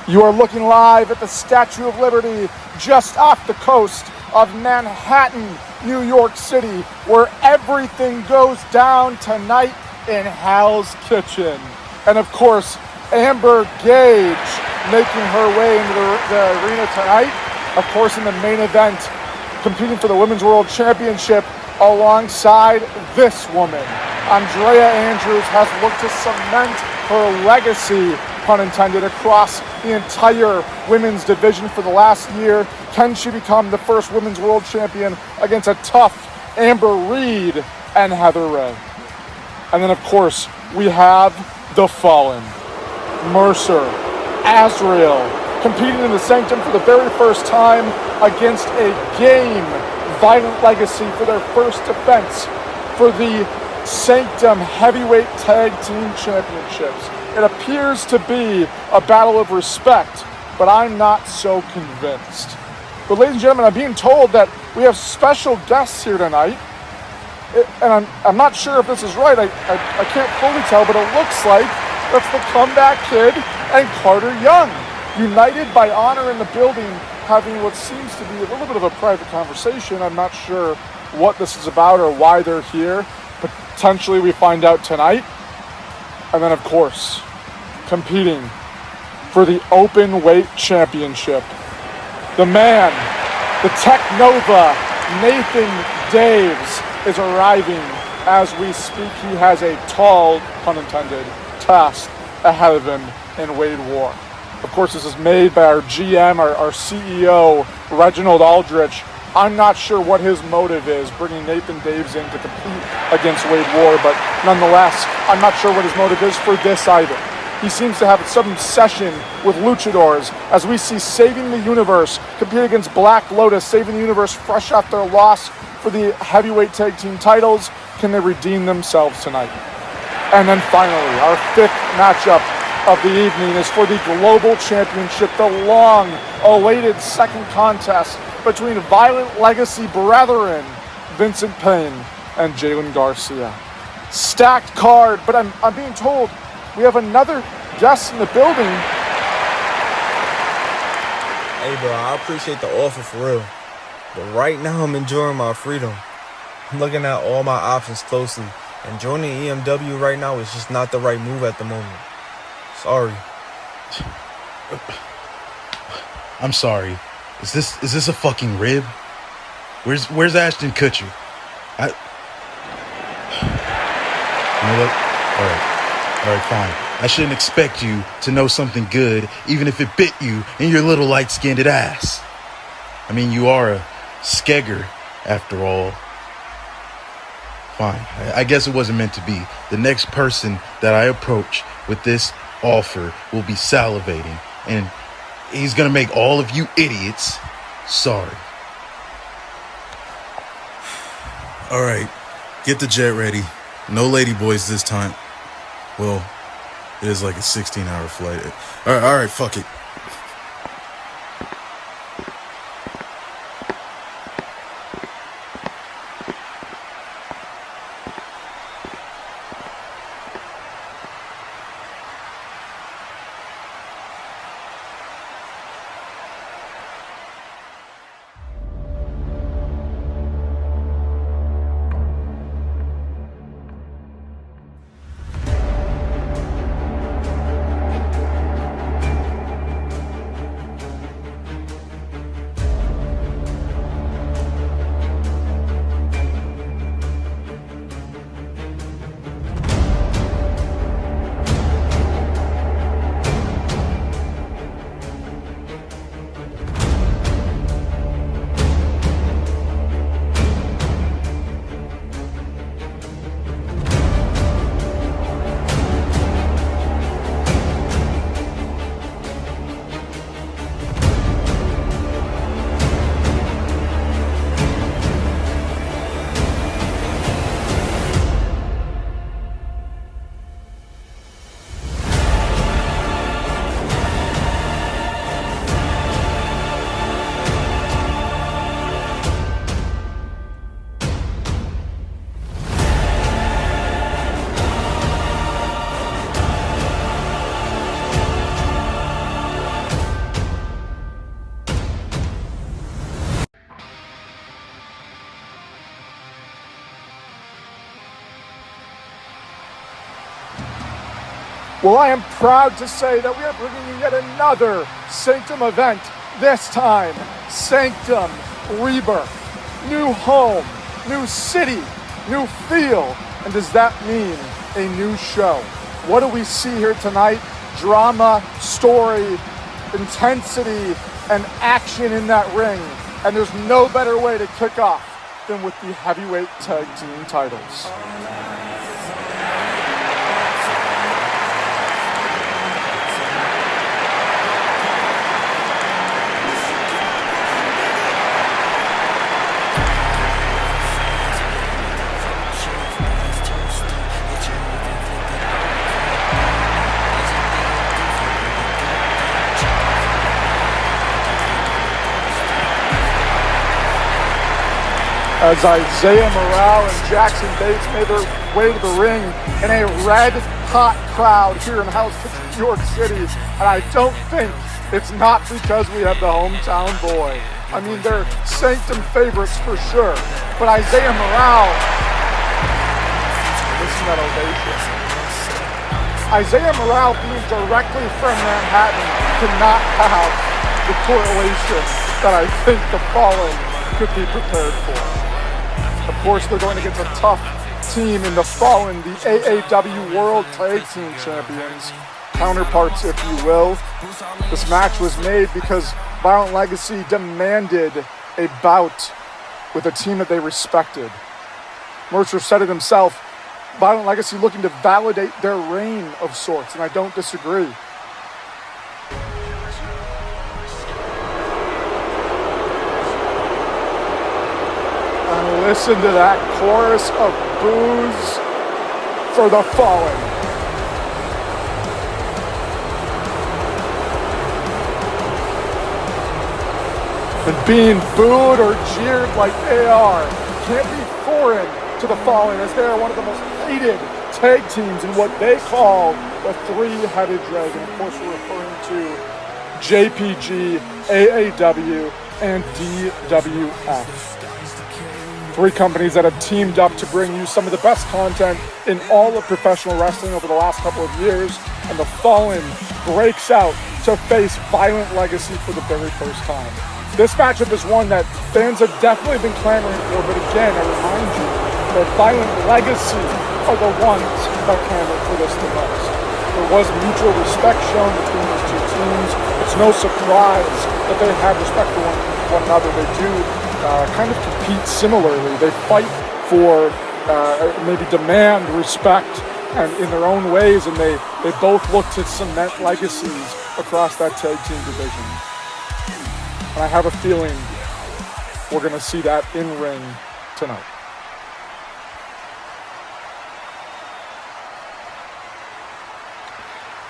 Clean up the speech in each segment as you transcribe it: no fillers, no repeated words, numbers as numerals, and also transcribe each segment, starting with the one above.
You are looking live at the Statue of Liberty just off the coast of Manhattan, New York City, where everything goes down tonight in Hal's Kitchen. And of course, Amber Gage making her way into the arena tonight. Of course, in the main event, competing for the Women's World Championship alongside this woman. Andrea Andrews has looked to cement her legacy, pun intended, across the entire women's division for the last year. Can she become the first women's world champion against a tough Amber Reed and Heather Ray? And then, of course, we have the Fallen. Mercer, Azrael, competing in the Sanctum for the very first time against a game, Violent Legacy, for their first defense for the Sanctum Heavyweight Tag Team Championships. It appears to be a battle of respect, but I'm not so convinced. But ladies and gentlemen, I'm being told that we have special guests here tonight. And I'm not sure if this is right. I can't fully tell, but it looks like that's the Comeback Kid and Carter Young, united by honor in the building, having what seems to be a little bit of a private conversation. I'm not sure what this is about or why they're here. Potentially we find out tonight. And then, of course, competing for the Openweight Championship, the man, the Tech Nova, Nathan Daves, is arriving as we speak. He has a tall, pun intended, task ahead of him in Wade War. Of course, this is made by our GM, our CEO, Reginald Aldrich. I'm not sure what his motive is, bringing Nathan Daves in to compete against Wade War, but nonetheless, I'm not sure what his motive is for this either. He seems to have some obsession with luchadors, as we see Saving the Universe compete against Black Lotus, Saving the Universe fresh off their loss for the heavyweight tag team titles. Can they redeem themselves tonight? And then finally, our fifth matchup of the evening is for the Global Championship, the long-awaited second contest between Violent Legacy brethren, Vincent Payne and Jalen Garcia. Stacked card, but I'm being told we have another guest in the building. Hey bro, I appreciate the offer for real, but right now I'm enjoying my freedom. I'm looking at all my options closely, and joining EMW right now is just not the right move at the moment. Sorry. I'm sorry. Is this a fucking rib? Where's Ashton Kutcher? You know what? All right, fine. I shouldn't expect you to know something good, even if it bit you in your little light-skinned ass. I mean, you are a skegger, after all. Fine. I guess it wasn't meant to be. The next person that I approach with this offer will be salivating, and he's gonna make all of you idiots sorry. All right, get the jet ready. No lady boys this time. Well, it is like a 16-hour flight. All right, fuck it. Well, I am proud to say that we are bringing you yet another Sanctum event. This time, Sanctum Rebirth. New home, new city, new feel. And does that mean a new show? What do we see here tonight? Drama, story, intensity, and action in that ring. And there's no better way to kick off than with the heavyweight tag team titles. As Isaiah Morale and Jackson Bates made their way to the ring in a red-hot crowd here in New York City. And I don't think it's not because we have the hometown boy. I mean, they're Sanctum favorites for sure. But Isaiah Morale, listen to that ovation. Isaiah Morale being directly from Manhattan cannot have the correlation that I think the Fallen could be prepared for. Of course, they're going against a tough team in the Fallen, the AAW World Tag Team Champions, counterparts, if you will. This match was made because Violent Legacy demanded a bout with a team that they respected. Mercer said it himself, Violent Legacy looking to validate their reign of sorts, and I don't disagree. Listen to that chorus of boos for the Fallen. And being booed or jeered like they are can't be foreign to the Fallen, as they are one of the most hated tag teams in what they call the three-headed dragon. Of course, we're referring to JPG, AAW, and DWF. Three companies that have teamed up to bring you some of the best content in all of professional wrestling over the last couple of years, and the Fallen breaks out to face Violent Legacy for the very first time. This matchup is one that fans have definitely been clamoring for, but again, I remind you that Violent Legacy are the ones that clamor for this the most. There was mutual respect shown between these two teams. It's no surprise that they have respect for one another. They do kind of compete similarly. They fight for, maybe demand respect and in their own ways, and they both look to cement legacies across that tag team division. And I have a feeling we're going to see that in ring tonight.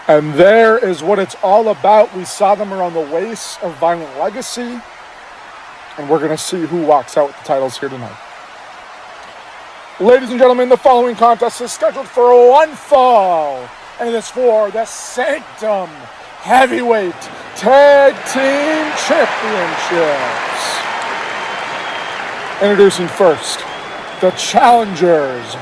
And there is what it's all about. We saw them around the waist of Violent Legacy. And we're going to see who walks out with the titles here tonight. Ladies and gentlemen, the following contest is scheduled for one fall. And it is for the Sanctum Heavyweight Tag Team Championships. Introducing first, the challengers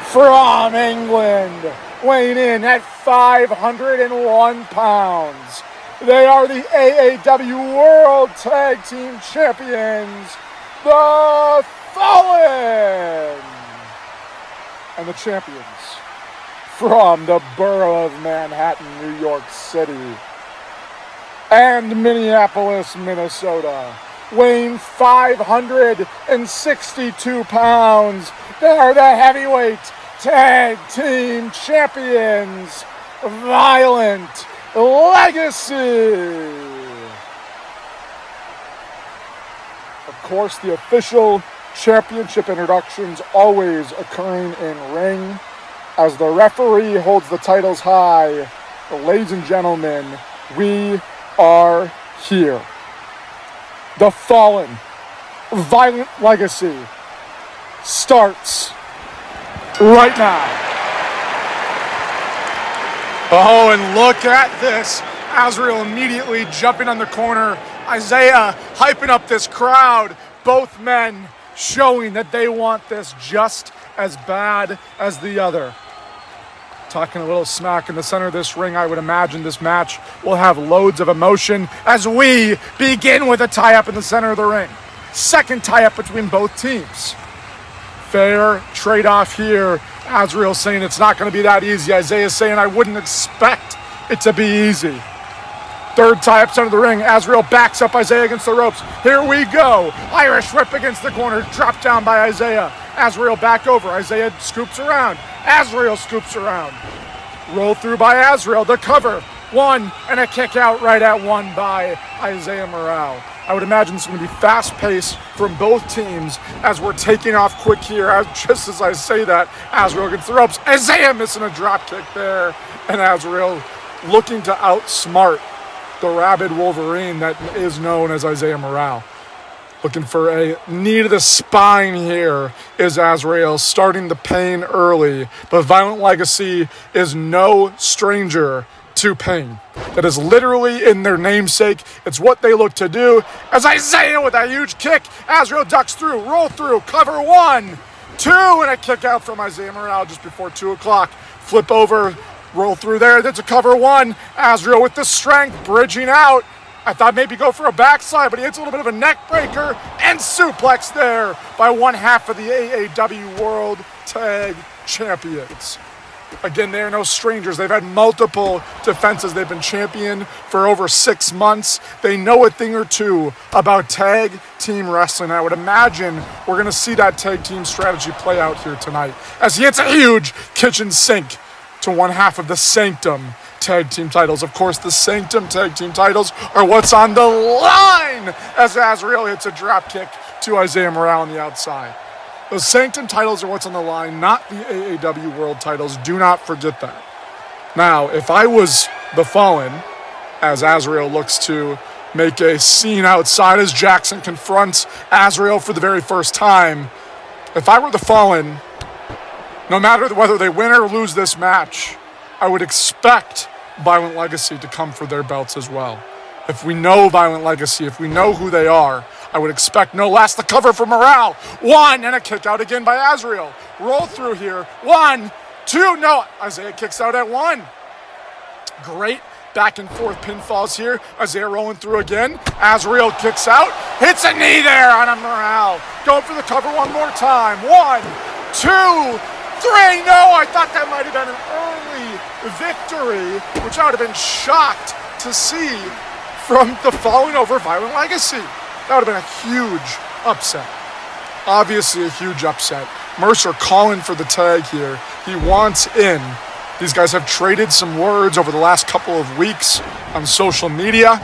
from England, weighing in at 501 pounds. They are the AAW World Tag Team Champions, the Fallen. And the champions from the borough of Manhattan, New York City, and Minneapolis, Minnesota, weighing 562 pounds. They are the Heavyweight Tag Team Champions, Violent Legacy. Of course, the official championship introductions always occurring in ring. As the referee holds the titles high, ladies and gentlemen, we are here. The Fallen, Violent Legacy, starts right now. Oh, and look at this. Azrael immediately jumping on the corner. Isaiah hyping up this crowd. Both men showing that they want this just as bad as the other. talking a little smack in the center of this ring. I would imagine this match will have loads of emotion as we begin with a tie-up in the center of the ring. Second tie-up between both teams. Fair trade-off here. Azrael saying it's not going to be that easy. Isaiah saying I wouldn't expect it to be easy. Third tie-up center of the ring. Azrael backs up Isaiah against the ropes. Here we go. Irish whip against the corner. Dropped down by Isaiah. Azrael back over. Isaiah scoops around. Azrael scoops around. Roll through by Azrael. The cover. One and a kick out right at one by Isaiah Morale. I would imagine this is going to be fast-paced from both teams as we're taking off quick here. Just as I say that, Azrael gets the ropes. Isaiah missing a drop kick there. And Azrael looking to outsmart the rabid Wolverine that is known as Isaiah Morale. Looking for a knee to the spine here is Azrael, starting the pain early. But Violent Legacy is no stranger to pain. That is literally in their namesake. It's what they look to do. As Isaiah with a huge kick, Azrael ducks through, roll through, cover 1, 2, and a kick out from Isaiah Morale just before 2 o'clock. Flip over, roll through there. That's a cover 1. Azrael with the strength, bridging out. I thought maybe go for a backslide, but he hits a little bit of a neck breaker and suplex there by one half of the AAW World Tag Champions. Again, they are no strangers. They've had multiple defenses. They've been champion for over 6 months. They know a thing or two about tag team wrestling. I would imagine we're going to see that tag team strategy play out here tonight as he hits a huge kitchen sink to one half of the Sanctum tag team titles. Of course, the Sanctum tag team titles are what's on the line as Azrael hits a drop kick to Isaiah Morale on the outside. Those Sanctum titles are what's on the line, not the AAW World titles. Do not forget that. Now, if I was the Fallen, as Azrael looks to make a scene outside as Jackson confronts Azrael for the very first time, if I were the Fallen, no matter whether they win or lose this match, I would expect Violent Legacy to come for their belts as well. If we know Violent Legacy, if we know who they are, I would expect no less. The cover for Morale. 1 and a kick out again by Azrael. Roll through here. 1, 2, no. Isaiah kicks out at 1. Great back and forth pinfalls here. Isaiah rolling through again. Azrael kicks out. Hits a knee there on a Morale. Going for the cover one more time. 1, 2, 3. No, I thought that might have been an early victory, which I would have been shocked to see from the Fallen over Violent Legacy. That would have been a huge upset. Obviously a huge upset. Mercer calling for the tag here. He wants in. These guys have traded some words over the last couple of weeks on social media.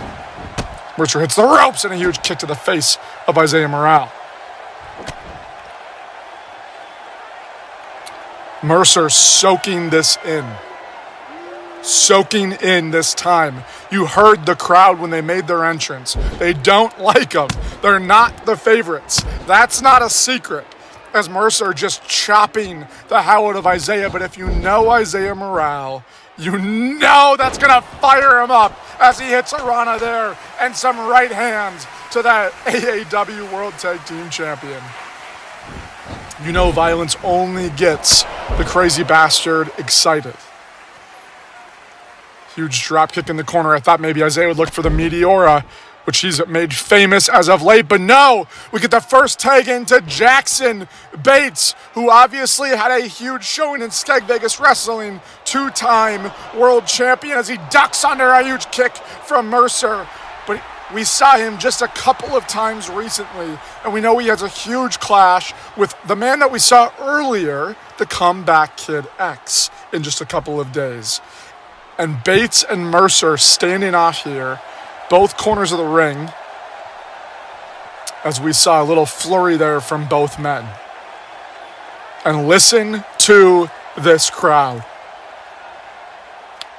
Mercer hits the ropes and a huge kick to the face of Isaiah Morale. Mercer soaking this in. Soaking in this time. You heard the crowd when they made their entrance. They don't like them. They're not the favorites. That's not a secret. As Mercer just chopping the hell out of Isaiah. But if you know Isaiah Morale, you know that's going to fire him up as he hits a Rana there and some right hands to that AAW World Tag Team Champion. You know violence only gets the crazy bastard excited. Huge drop kick in the corner. I thought maybe Isaiah would look for the Meteora, which he's made famous as of late. But no, we get the first tag into Jackson Bates, who obviously had a huge showing in Skeg Vegas Wrestling, 2-time world champion, as he ducks under a huge kick from Mercer. But we saw him just a couple of times recently, and we know he has a huge clash with the man that we saw earlier, the Comeback Kid X, in just a couple of days. And Bates and Mercer standing off here, both corners of the ring, as we saw a little flurry there from both men. And listen to this crowd.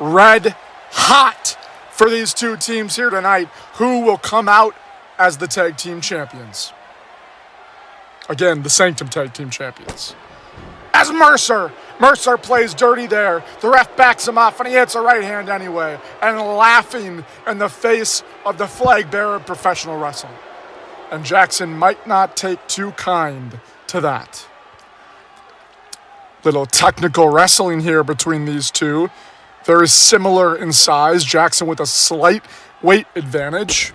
Red hot for these two teams here tonight. Who will come out as the tag team champions? Again, the Sanctum tag team champions. As Mercer plays dirty there. The ref backs him off and he hits a right hand anyway. And laughing in the face of the flag bearer of professional wrestling. And Jackson might not take too kind to that. Little technical wrestling here between these two. Very similar in size. Jackson with a slight weight advantage.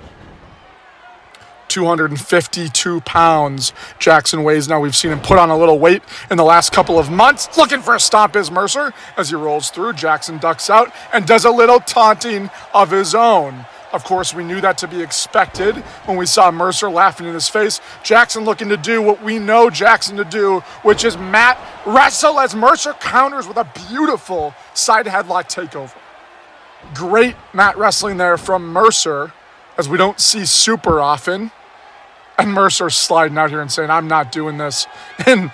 252 pounds Jackson weighs now. We've seen him put on a little weight in the last couple of months. Looking for a stomp is Mercer as he rolls through. Jackson ducks out and does a little taunting of his own. Of course, we knew that to be expected when we saw Mercer laughing in his face. Jackson looking to do what we know Jackson to do, which is mat wrestle as Mercer counters with a beautiful side headlock takeover. Great mat wrestling there from Mercer, as we don't see super often. And Mercer sliding out here and saying, I'm not doing this. And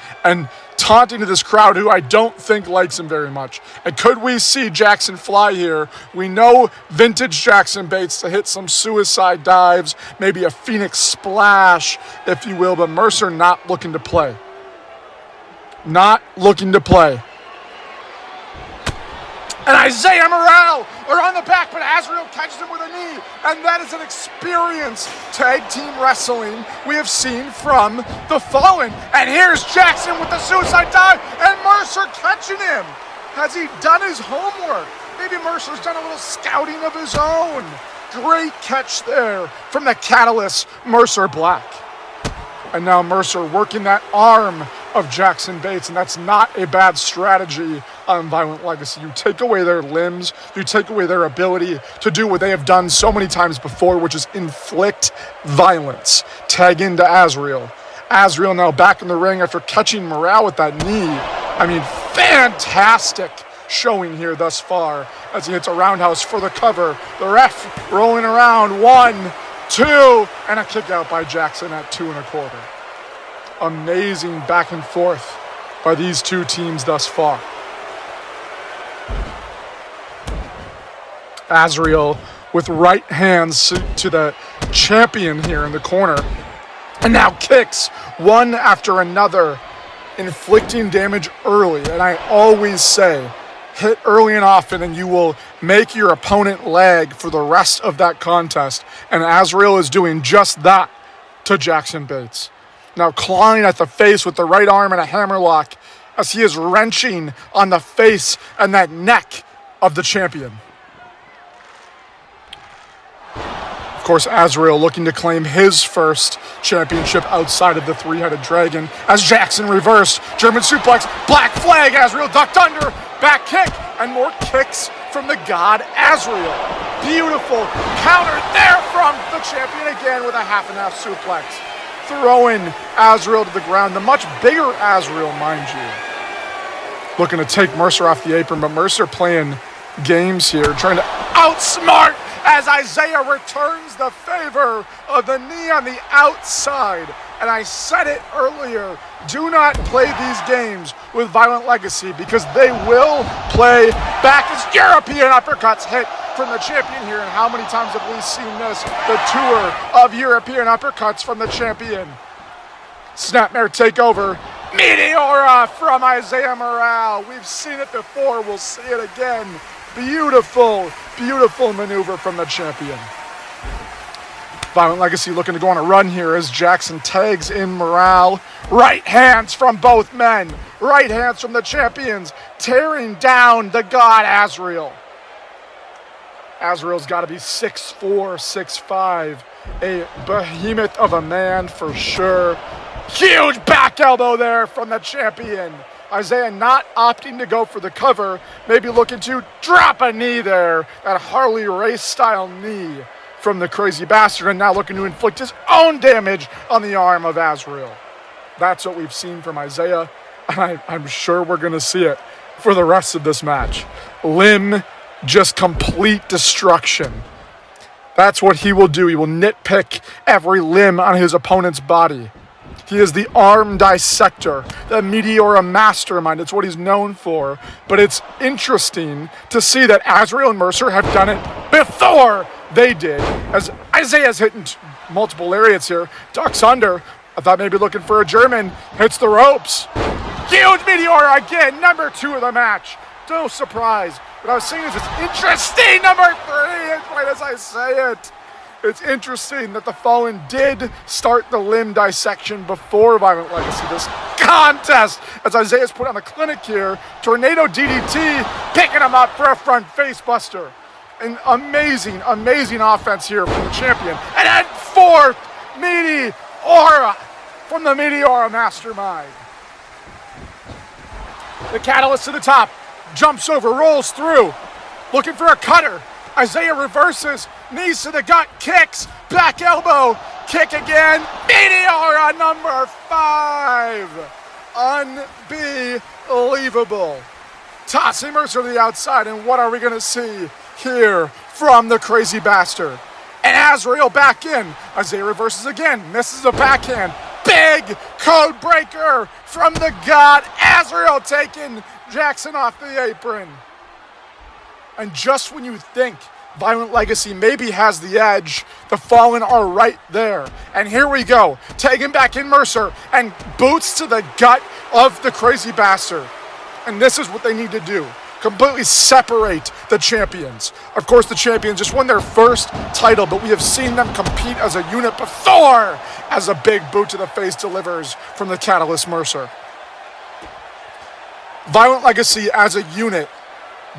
taunting to this crowd who I don't think likes him very much. And could we see Jackson fly here? We know vintage Jackson Bates to hit some suicide dives, maybe a Phoenix splash, if you will, but Mercer not looking to play. Not looking to play. And Isaiah Morale are on the back, but Azrael catches him with a knee. And that is an experienced tag team wrestling we have seen from the Fallen. And here's Jackson with the suicide dive, and Mercer catching him. Has he done his homework? Maybe Mercer's done a little scouting of his own. Great catch there from the Catalyst, Mercer Black. And now Mercer working that arm of Jackson Bates, and that's not a bad strategy on Violent Legacy. You take away their limbs, you take away their ability to do what they have done so many times before, which is inflict violence. Tag into Azrael. Azrael now back in the ring after catching Morale with that knee. I mean, fantastic showing here thus far as he hits a roundhouse for the cover. The ref rolling around, 1, 2, and a kick out by Jackson at 2 1/4. Amazing back and forth by these two teams thus far. Azrael with right hands to the champion here in the corner. And now kicks one after another, inflicting damage early. And I always say, hit early and often and you will make your opponent lag for the rest of that contest. And Azrael is doing just that to Jackson Bates. Now clawing at the face with the right arm and a hammerlock as he is wrenching on the face and that neck of the champion. Of course, Azrael looking to claim his first championship outside of the three-headed dragon as Jackson reversed. German suplex, black flag, Azrael ducked under, back kick, and more kicks from the god Azrael. Beautiful counter there from the champion again with a half-and-half suplex. Throwing Azrael to the ground, the much bigger Azrael, mind you. Looking to take Mercer off the apron, but Mercer playing games here, trying to outsmart as Isaiah returns the favor of the knee on the outside. And I said it earlier, do not play these games with Violent Legacy because they will play back as European uppercuts hit from the champion here. And how many times have we seen this? The tour of European uppercuts from the champion. Snapmare takeover. Meteora from Isaiah Morale. We've seen it before. We'll see it again. Beautiful, beautiful maneuver from the champion. Violent Legacy looking to go on a run here as Jackson tags in Morale. Right hands from both men. Right hands from the champions. Tearing down the god Azrael. Azrael's got to be 6'4", 6'5". A behemoth of a man for sure. Huge back elbow there from the champion. Isaiah not opting to go for the cover, maybe looking to drop a knee there. That Harley Race style knee from the crazy bastard, and now looking to inflict his own damage on the arm of Azrael. That's what we've seen from Isaiah, and I'm sure we're going to see it for the rest of this match. Limb, just complete destruction. That's what he will do. He will nitpick every limb on his opponent's body. He is the arm dissector, the Meteora mastermind. It's what he's known for. But it's interesting to see that Azrael and Mercer have done it before they did. As Isaiah's hitting multiple lariats here, ducks under. I thought maybe looking for a German, hits the ropes. Huge Meteora again, number 2 of the match. No surprise. What I was saying is it's interesting, number 3, right as I say it. It's interesting that the Fallen did start the limb dissection before Violent Legacy this contest, as Isaiah's put on the clinic here. Tornado DDT, picking him up for a front face buster. An amazing, amazing offense here from the champion. And then fourth, Meteora from the Meteora Mastermind. The Catalyst to the top, jumps over, rolls through, looking for a cutter. Isaiah reverses, knees to the gut, kicks, back elbow, kick again. Meteora number 5. Unbelievable. Tossing Mercer to the outside, and what are we going to see here from the crazy bastard? And Azrael back in. Isaiah reverses again, misses a backhand. Big code breaker from the God. Azrael taking Jackson off the apron. And just when you think Violent Legacy maybe has the edge, the Fallen are right there. And here we go, tagging back in Mercer, and boots to the gut of the crazy bastard. And this is what they need to do. Completely separate the champions. Of course, the champions just won their first title, but we have seen them compete as a unit before, as a big boot to the face delivers from the Catalyst Mercer. Violent Legacy as a unit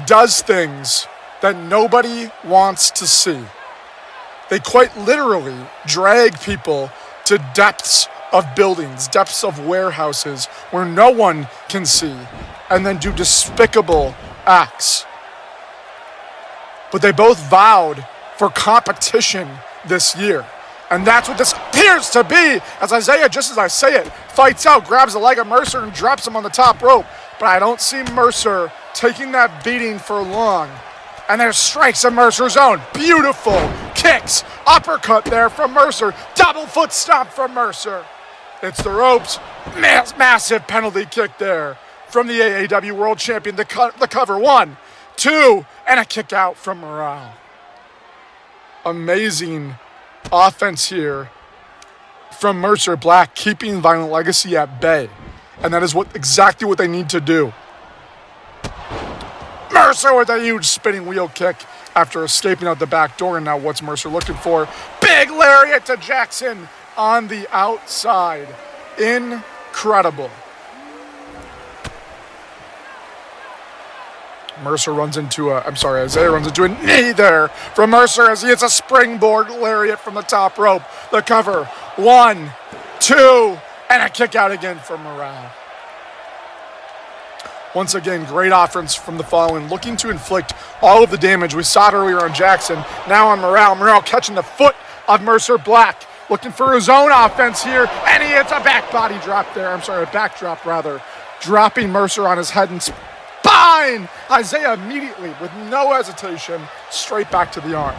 does things that nobody wants to see. They quite literally drag people to depths of buildings, depths of warehouses where no one can see, and then do despicable acts. But they both vowed for competition this year. And that's what this appears to be, as Isaiah, just as I say it, fights out, grabs the leg of Mercer and drops him on the top rope. But I don't see Mercer taking that beating for long. And there's strikes of Mercer's own. Beautiful kicks. Uppercut there from Mercer. Double foot stomp from Mercer. It's the ropes. Massive penalty kick there from the AAW World Champion. The cover. 1, 2, and a kick out from Morale. Amazing offense here from Mercer Black, keeping Violent Legacy at bay. And that is exactly what they need to do. Mercer with a huge spinning wheel kick after escaping out the back door. And now what's Mercer looking for? Big lariat to Jackson on the outside. Incredible. Isaiah runs into a knee there from Mercer as he hits a springboard lariat from the top rope. The cover. 1, 2, and a kick out again from Morale. Once again, great offense from the Fallen, looking to inflict all of the damage. We saw it earlier on Jackson, now on Morale. Morale catching the foot of Mercer Black, looking for his own offense here, and he hits a backdrop rather, dropping Mercer on his head and spine. Isaiah immediately, with no hesitation, straight back to the arm.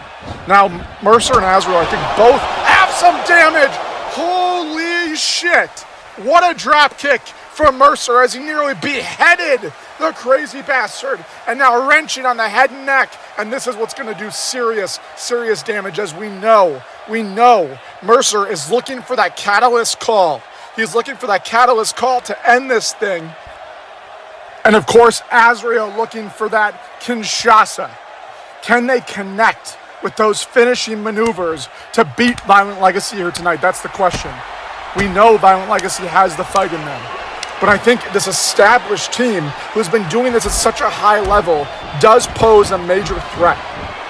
Now, Mercer and Azrael, I think, both have some damage. Holy shit. What a drop kick from Mercer as he nearly beheaded the crazy bastard, and now wrenching on the head and neck. And this is what's going to do serious damage, as we know Mercer is looking for that catalyst call. He's looking for that catalyst call to end this thing. And of course, Azrael looking for that Kinshasa. Can they connect with those finishing maneuvers to beat Violent Legacy here tonight? That's the question. We know Violent Legacy has the fight in them. But I think this established team who's been doing this at such a high level does pose a major threat.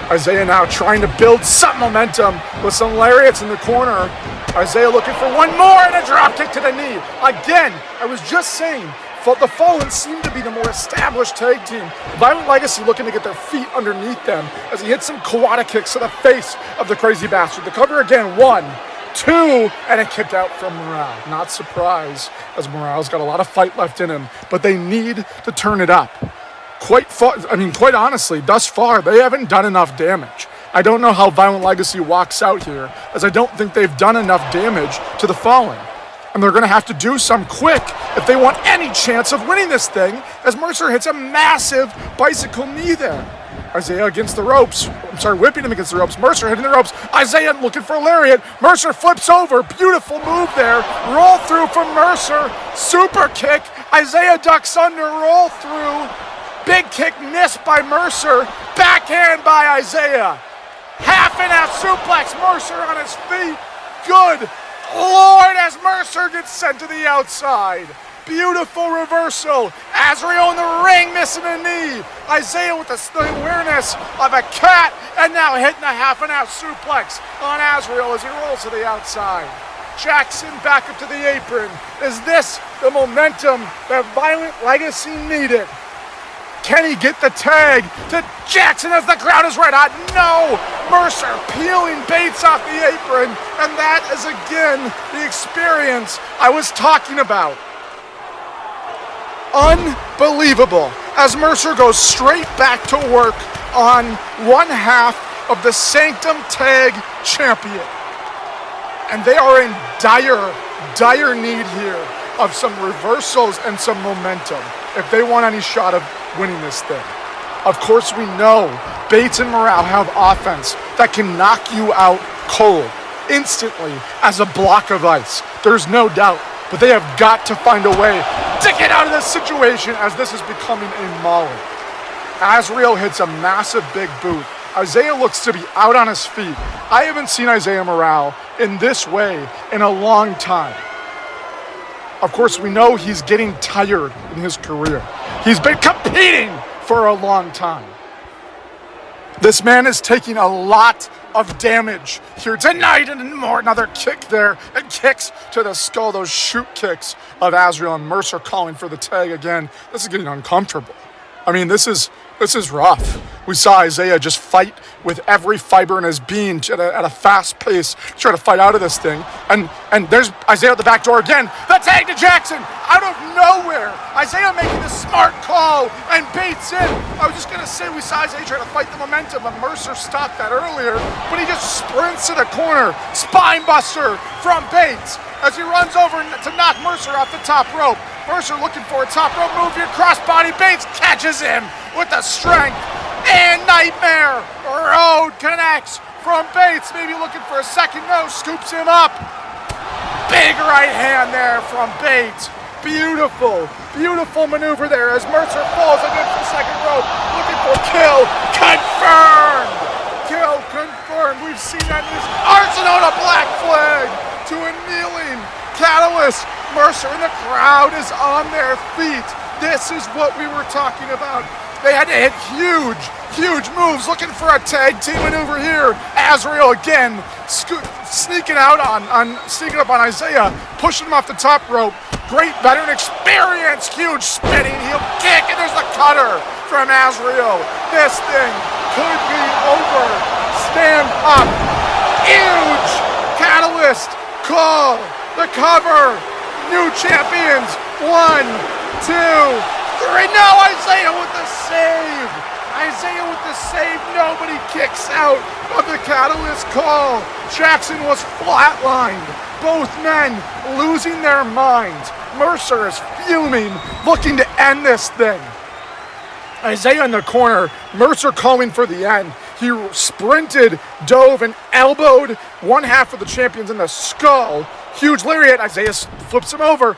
Isaiah now trying to build some momentum with some lariats in the corner. Isaiah looking for one more and a drop kick to the knee. Again, I was just saying, the Fallen seem to be the more established tag team. Violent Legacy looking to get their feet underneath them as he hits some Kawada kicks to the face of the crazy bastard. The cover again, 1, 2, and a kick out from Morale. Not surprised, as Morale's got a lot of fight left in him, but they need to turn it up. Quite honestly, thus far, they haven't done enough damage. I don't know how Violent Legacy walks out here, as I don't think they've done enough damage to the Fallen. And they're going to have to do some quick if they want any chance of winning this thing, as Mercer hits a massive bicycle knee there. Isaiah against the ropes. Whipping him against the ropes. Mercer hitting the ropes. Isaiah looking for a lariat. Mercer flips over. Beautiful move there. Roll through from Mercer. Super kick. Isaiah ducks under. Roll through. Big kick missed by Mercer. Backhand by Isaiah. Half and half suplex. Mercer on his feet. Good Lord, as Mercer gets sent to the outside. Beautiful reversal. Azrael in the ring, missing a knee. Isaiah with the awareness of a cat, and now hitting a half and half suplex on Azrael as he rolls to the outside. Jackson back up to the apron. Is this the momentum that Violent Legacy needed? Can he get the tag to Jackson as the crowd is red hot? No! Mercer peeling Bates off the apron, and that is again the experience I was talking about. Unbelievable, as Mercer goes straight back to work on one half of the Sanctum Tag Champion. And they are in dire need here of some reversals and some momentum if they want any shot of winning this thing. Of course, we know Bates and Morale have offense that can knock you out cold instantly as a block of ice. There's no doubt, but they have got to find a way to get out of this situation as this is becoming a mauling. Azrael hits a massive big boot. Isaiah looks to be out on his feet. I haven't seen Isaiah Morale in this way in a long time. Of course, we know he's getting tired in his career. He's been competing for a long time. This man is taking a lot of damage here tonight, and more. Another kick there, and kicks to the skull. Those shoot kicks of Azrael, and Mercer calling for the tag again. This is getting uncomfortable. I mean, this is rough. We saw Isaiah just fight with every fiber in his being at a fast pace to try to fight out of this thing. And there's Isaiah at the back door again. The tag to Jackson out of nowhere. Isaiah making the smart call and Bates in. I was just going to say we saw Isaiah try to fight the momentum, but Mercer stopped that earlier. But he just sprints to the corner. Spine buster from Bates as he runs over to knock Mercer off the top rope. Mercer looking for a top rope move here. Crossbody. Bates catches him with the strength. And Nightmare Road connects from Bates. Maybe looking for a second. No, scoops him up. Big right hand there from Bates. Beautiful maneuver there as Mercer falls against the second rope. Looking for kill. Confirmed. Kill confirmed. We've seen that in this arsenal. A black flag to a kneeling Catalyst. Mercer and the crowd is on their feet. This is what we were talking about. They had to hit huge moves, looking for a tag team maneuver here. Azrael again sneaking up on Isaiah, pushing him off the top rope. Great veteran experience, huge spinning heel kick, and there's the cutter from Azrael. This thing could be over. Stand up. Huge Catalyst call. The cover. New champions. 1, 2, 3. No, Isaiah with the save. Isaiah with the save. Nobody kicks out of the Catalyst call. Jackson was flatlined. Both men losing their minds. Mercer is fuming, looking to end this thing. Isaiah in the corner. Mercer calling for the end. He sprinted, dove, and elbowed one half of the champions in the skull. Huge lariat. Isaiah flips him over.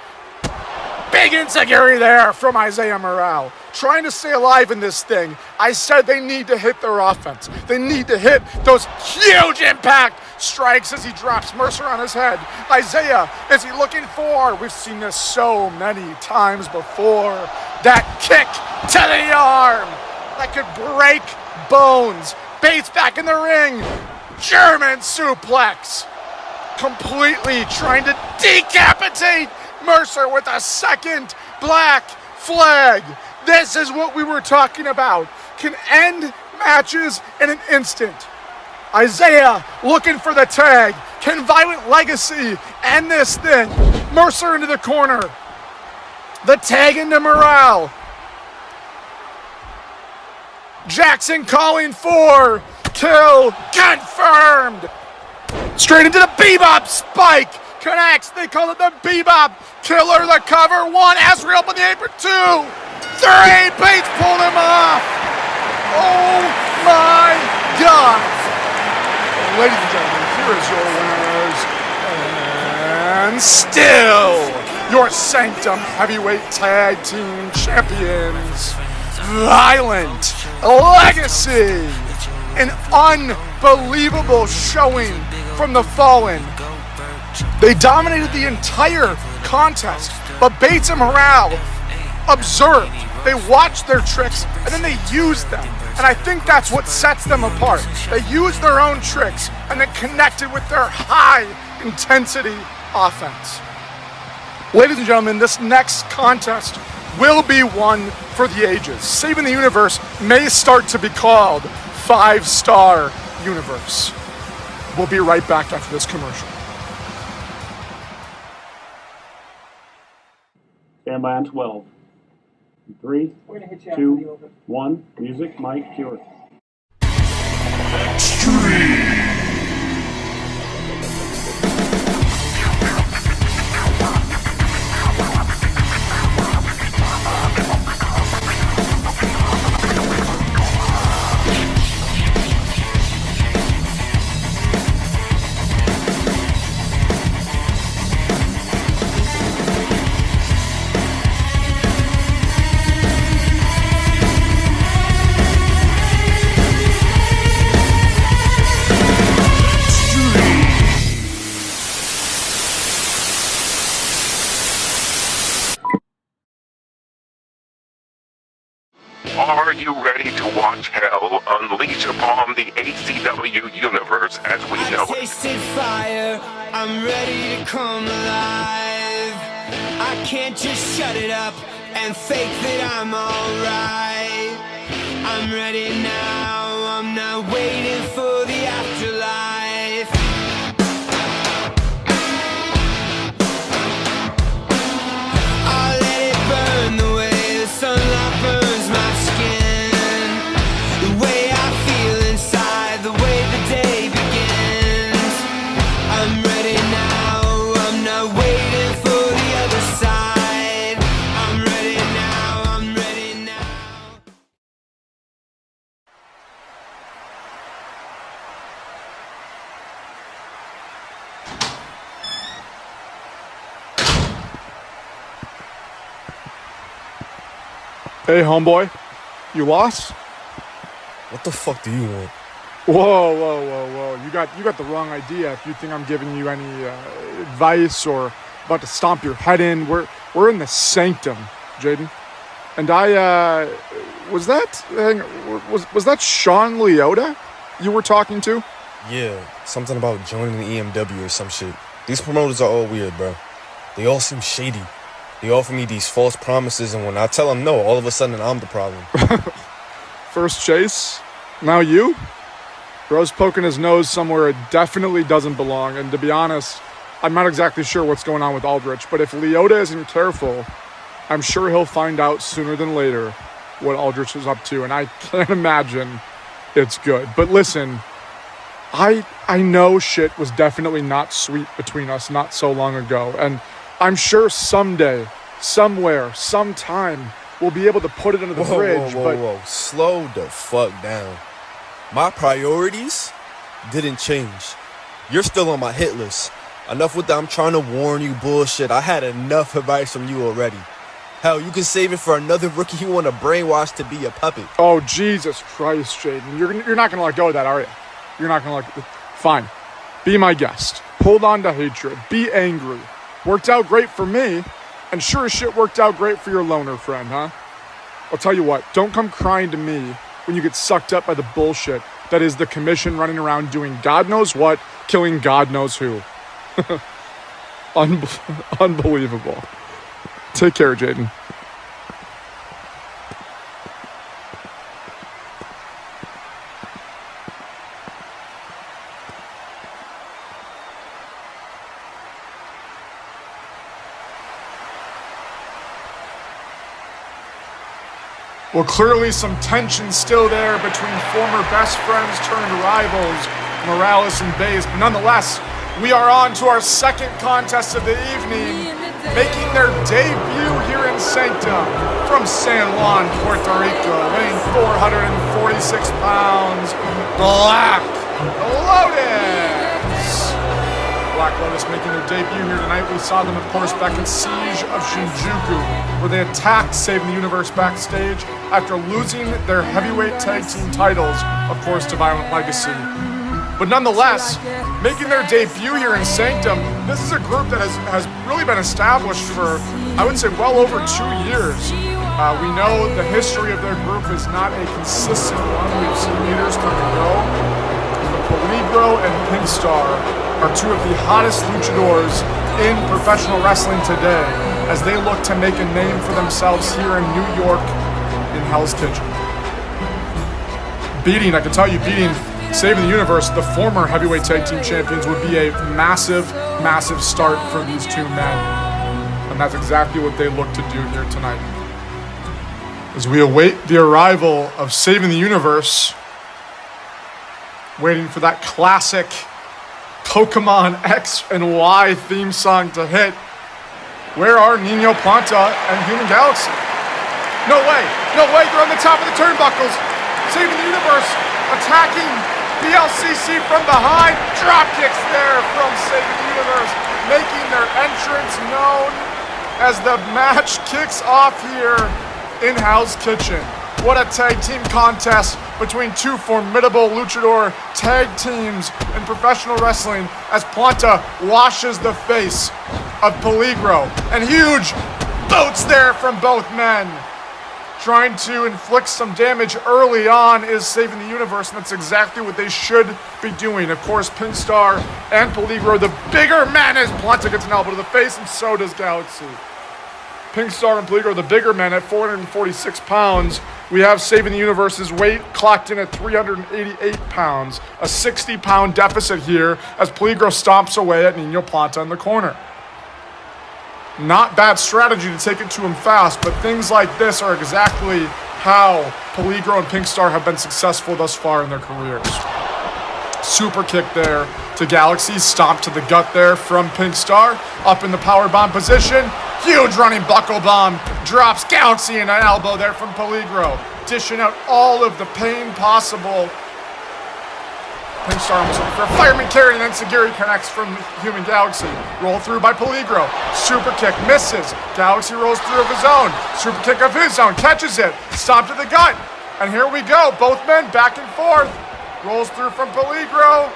Big insecurity there from Isaiah Morale. Trying to stay alive in this thing. I said they need to hit their offense. They need to hit those huge impact strikes as he drops Mercer on his head. Isaiah, is he looking for? We've seen this so many times before. That kick to the arm that could break bones. Bates back in the ring. German suplex. Completely trying to decapitate Mercer with a second black flag. This is what we were talking about. Can end matches in an instant. Isaiah looking for the tag. Can Violent Legacy end this thing? Mercer into the corner. The tag into Morale. Jackson calling for kill. Confirmed. Straight into the Bebop spike. Connects. They call it the Bebop Killer. The cover. 1. Azrael up on the apron. 2, 3. Bates pulled him off. Oh my God. Ladies and gentlemen, here is your winners. And still your Sanctum Heavyweight Tag Team Champions, Violent Legacy. an unbelievable showing from the Fallen. They dominated the entire contest, but Bates and Morale observed. They watched their tricks, and then they used them. And I think that's what sets them apart. They used their own tricks, and then connected with their high-intensity offense. Ladies and gentlemen, this next contest will be one for the ages. Saving the Universe may start to be called 5-Star Universe. We'll be right back after this commercial. Stand by on 12. 3, 2, 1. Music, mic, cue. Are you ready to watch hell unleash upon the ACW universe as we know it? I tasted fire, I'm ready to come alive. I can't just shut it up and fake that I'm alright. I'm ready now, I'm not waiting for the afterlife. I'll let it burn the way the sunlight burns my skin. The way I feel inside, the way the day begins. I'm ready now, I'm not waiting for the other side. I'm ready now, I'm ready now. Hey, homeboy, you lost? What the fuck do you want? Whoa. You got the wrong idea if you think I'm giving you any advice or about to stomp your head in. We're in the Sanctum, Jaden. And was that Sean Leota you were talking to? Yeah, something about joining the EMW or some shit. These promoters are all weird, bro. They all seem shady. They offer me these false promises, and when I tell them no, all of a sudden I'm the problem. First Chase, now you? Bro's poking his nose somewhere it definitely doesn't belong, and to be honest, I'm not exactly sure what's going on with Aldrich, but if Leota isn't careful, I'm sure he'll find out sooner than later what Aldrich is up to, and I can't imagine it's good. But listen, I know shit was definitely not sweet between us not so long ago, and I'm sure someday, somewhere, sometime, we'll be able to put it under the bridge. Whoa. Slow the fuck down. My priorities didn't change. You're still on my hit list. Enough with the I'm trying to warn you bullshit. I had enough advice from you already. Hell, you can save it for another rookie you want to brainwash to be a puppet. Oh, Jesus Christ, Jaden. You're not going to let go of that, are you? You're not going to let... Fine. Be my guest. Hold on to hatred. Be angry. Worked out great for me, and sure as shit worked out great for your loner friend, huh? I'll tell you what, don't come crying to me when you get sucked up by the bullshit that is the commission running around doing God knows what, killing God knows who. Unbelievable. Take care, Jaden. Well, clearly some tension still there between former best friends turned rivals, Morales and Bays, but nonetheless, we are on to our second contest of the evening, making their debut here in Sanctum from San Juan, Puerto Rico, weighing 446 pounds, Black Lotus. Black Lotus making their debut here tonight. We saw them, of course, back at Siege of Shinjuku, where they attacked Saving the Universe backstage after losing their heavyweight tag team titles, of course, to Violent Legacy. But nonetheless, making their debut here in Sanctum, this is a group that has really been established for, I would say, well over 2 years. We know the history of their group is not a consistent one. We've seen leaders come and go. The Peligro and Pink Star are two of the hottest luchadors in professional wrestling today as they look to make a name for themselves here in New York in Hell's Kitchen. I can tell you, beating Saving the Universe, the former heavyweight tag team champions, would be a massive, massive start for these two men. And that's exactly what they look to do here tonight. As we await the arrival of Saving the Universe, waiting for that classic Pokemon X and Y theme song to hit. Where are Nino Planta and Human Galaxy? No way, they're on the top of the turnbuckles. Saving the Universe attacking BLCC from behind. Drop kicks there from Saving the Universe, making their entrance known as the match kicks off here in Hell's Kitchen. What a tag team contest between two formidable luchador tag teams in professional wrestling as Planta washes the face of Peligro. And huge boots there from both men. Trying to inflict some damage early on is Saving the Universe, and that's exactly what they should be doing. Of course, Pink Star and Peligro, the bigger men, as Planta gets an elbow to the face, and so does Galaxy. Pink Star and Peligro, the bigger men, at 446 pounds. We have Saving the Universe's weight clocked in at 388 pounds. A 60-pound deficit here as Peligro stomps away at Nino Planta in the corner. Not bad strategy to take it to him fast, but things like this are exactly how Peligro and Pink Star have been successful thus far in their careers. Super kick there to Galaxy, stomp to the gut there from Pink Star, up in the powerbomb position. Huge running buckle bomb, drops Galaxy in an elbow there from Peligro, dishing out all of the pain possible. Pink Star almost looking for a fireman carry, and then Sagiri connects from Human Galaxy. Roll through by Peligro. Super kick misses. Galaxy rolls through of his own. Super kick of his own, catches it. Stomp to the gut. And here we go. Both men back and forth. Rolls through from Peligro.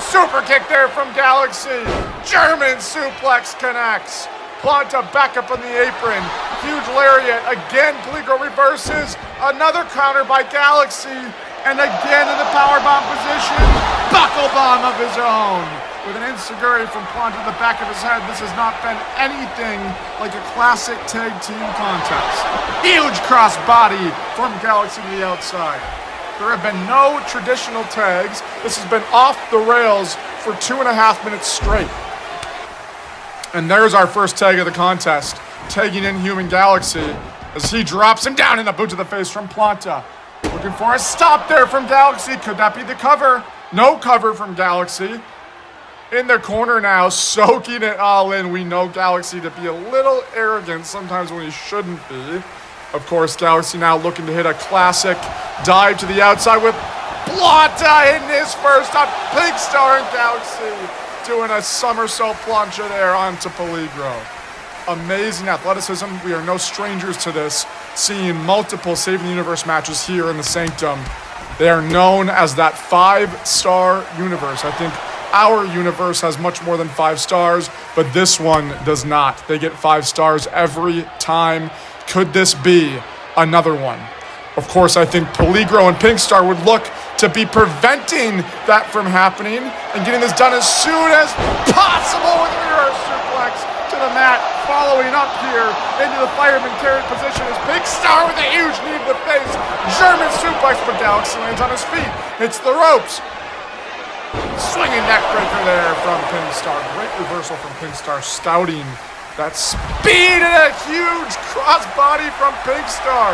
Super kick there from Galaxy. German suplex connects. Planta back up on the apron. Huge lariat. Again, Peligro reverses. Another counter by Galaxy. And again in the powerbomb position, buckle bomb of his own. With an enziguri from Planta to the back of his head, this has not been anything like a classic tag team contest. Huge cross body from Galaxy to the outside. There have been no traditional tags. This has been off the rails for 2.5 minutes straight. And there's our first tag of the contest, tagging in Human Galaxy as he drops him down in a boot to the face from Planta. Looking for a stop there from Galaxy. Could that be the cover? No cover from Galaxy. In their corner now, soaking it all in. We know Galaxy to be a little arrogant sometimes when he shouldn't be. Of course, Galaxy now looking to hit a classic dive to the outside with Planta in his first on Pink Star and Galaxy. Doing a somersault plancha there onto Peligro. Amazing athleticism. We are no strangers to this. Seeing multiple Saving the Universe matches here in the Sanctum. They are known as that 5-star universe. I think our universe has much more than 5 stars, but this one does not. They get 5 stars every time. Could this be another one? Of course, I think Peligro and Pink Star would look to be preventing that from happening and getting this done as soon as possible with reverse suplex to the mat, following up here into the fireman carry position as Pink Star with a huge knee to the face. German suplex, but Galaxy lands on his feet, hits the ropes. Swinging neck breaker there from Pink Star. Great reversal from Pink Star, scouting that speed and a huge crossbody from Pink Star.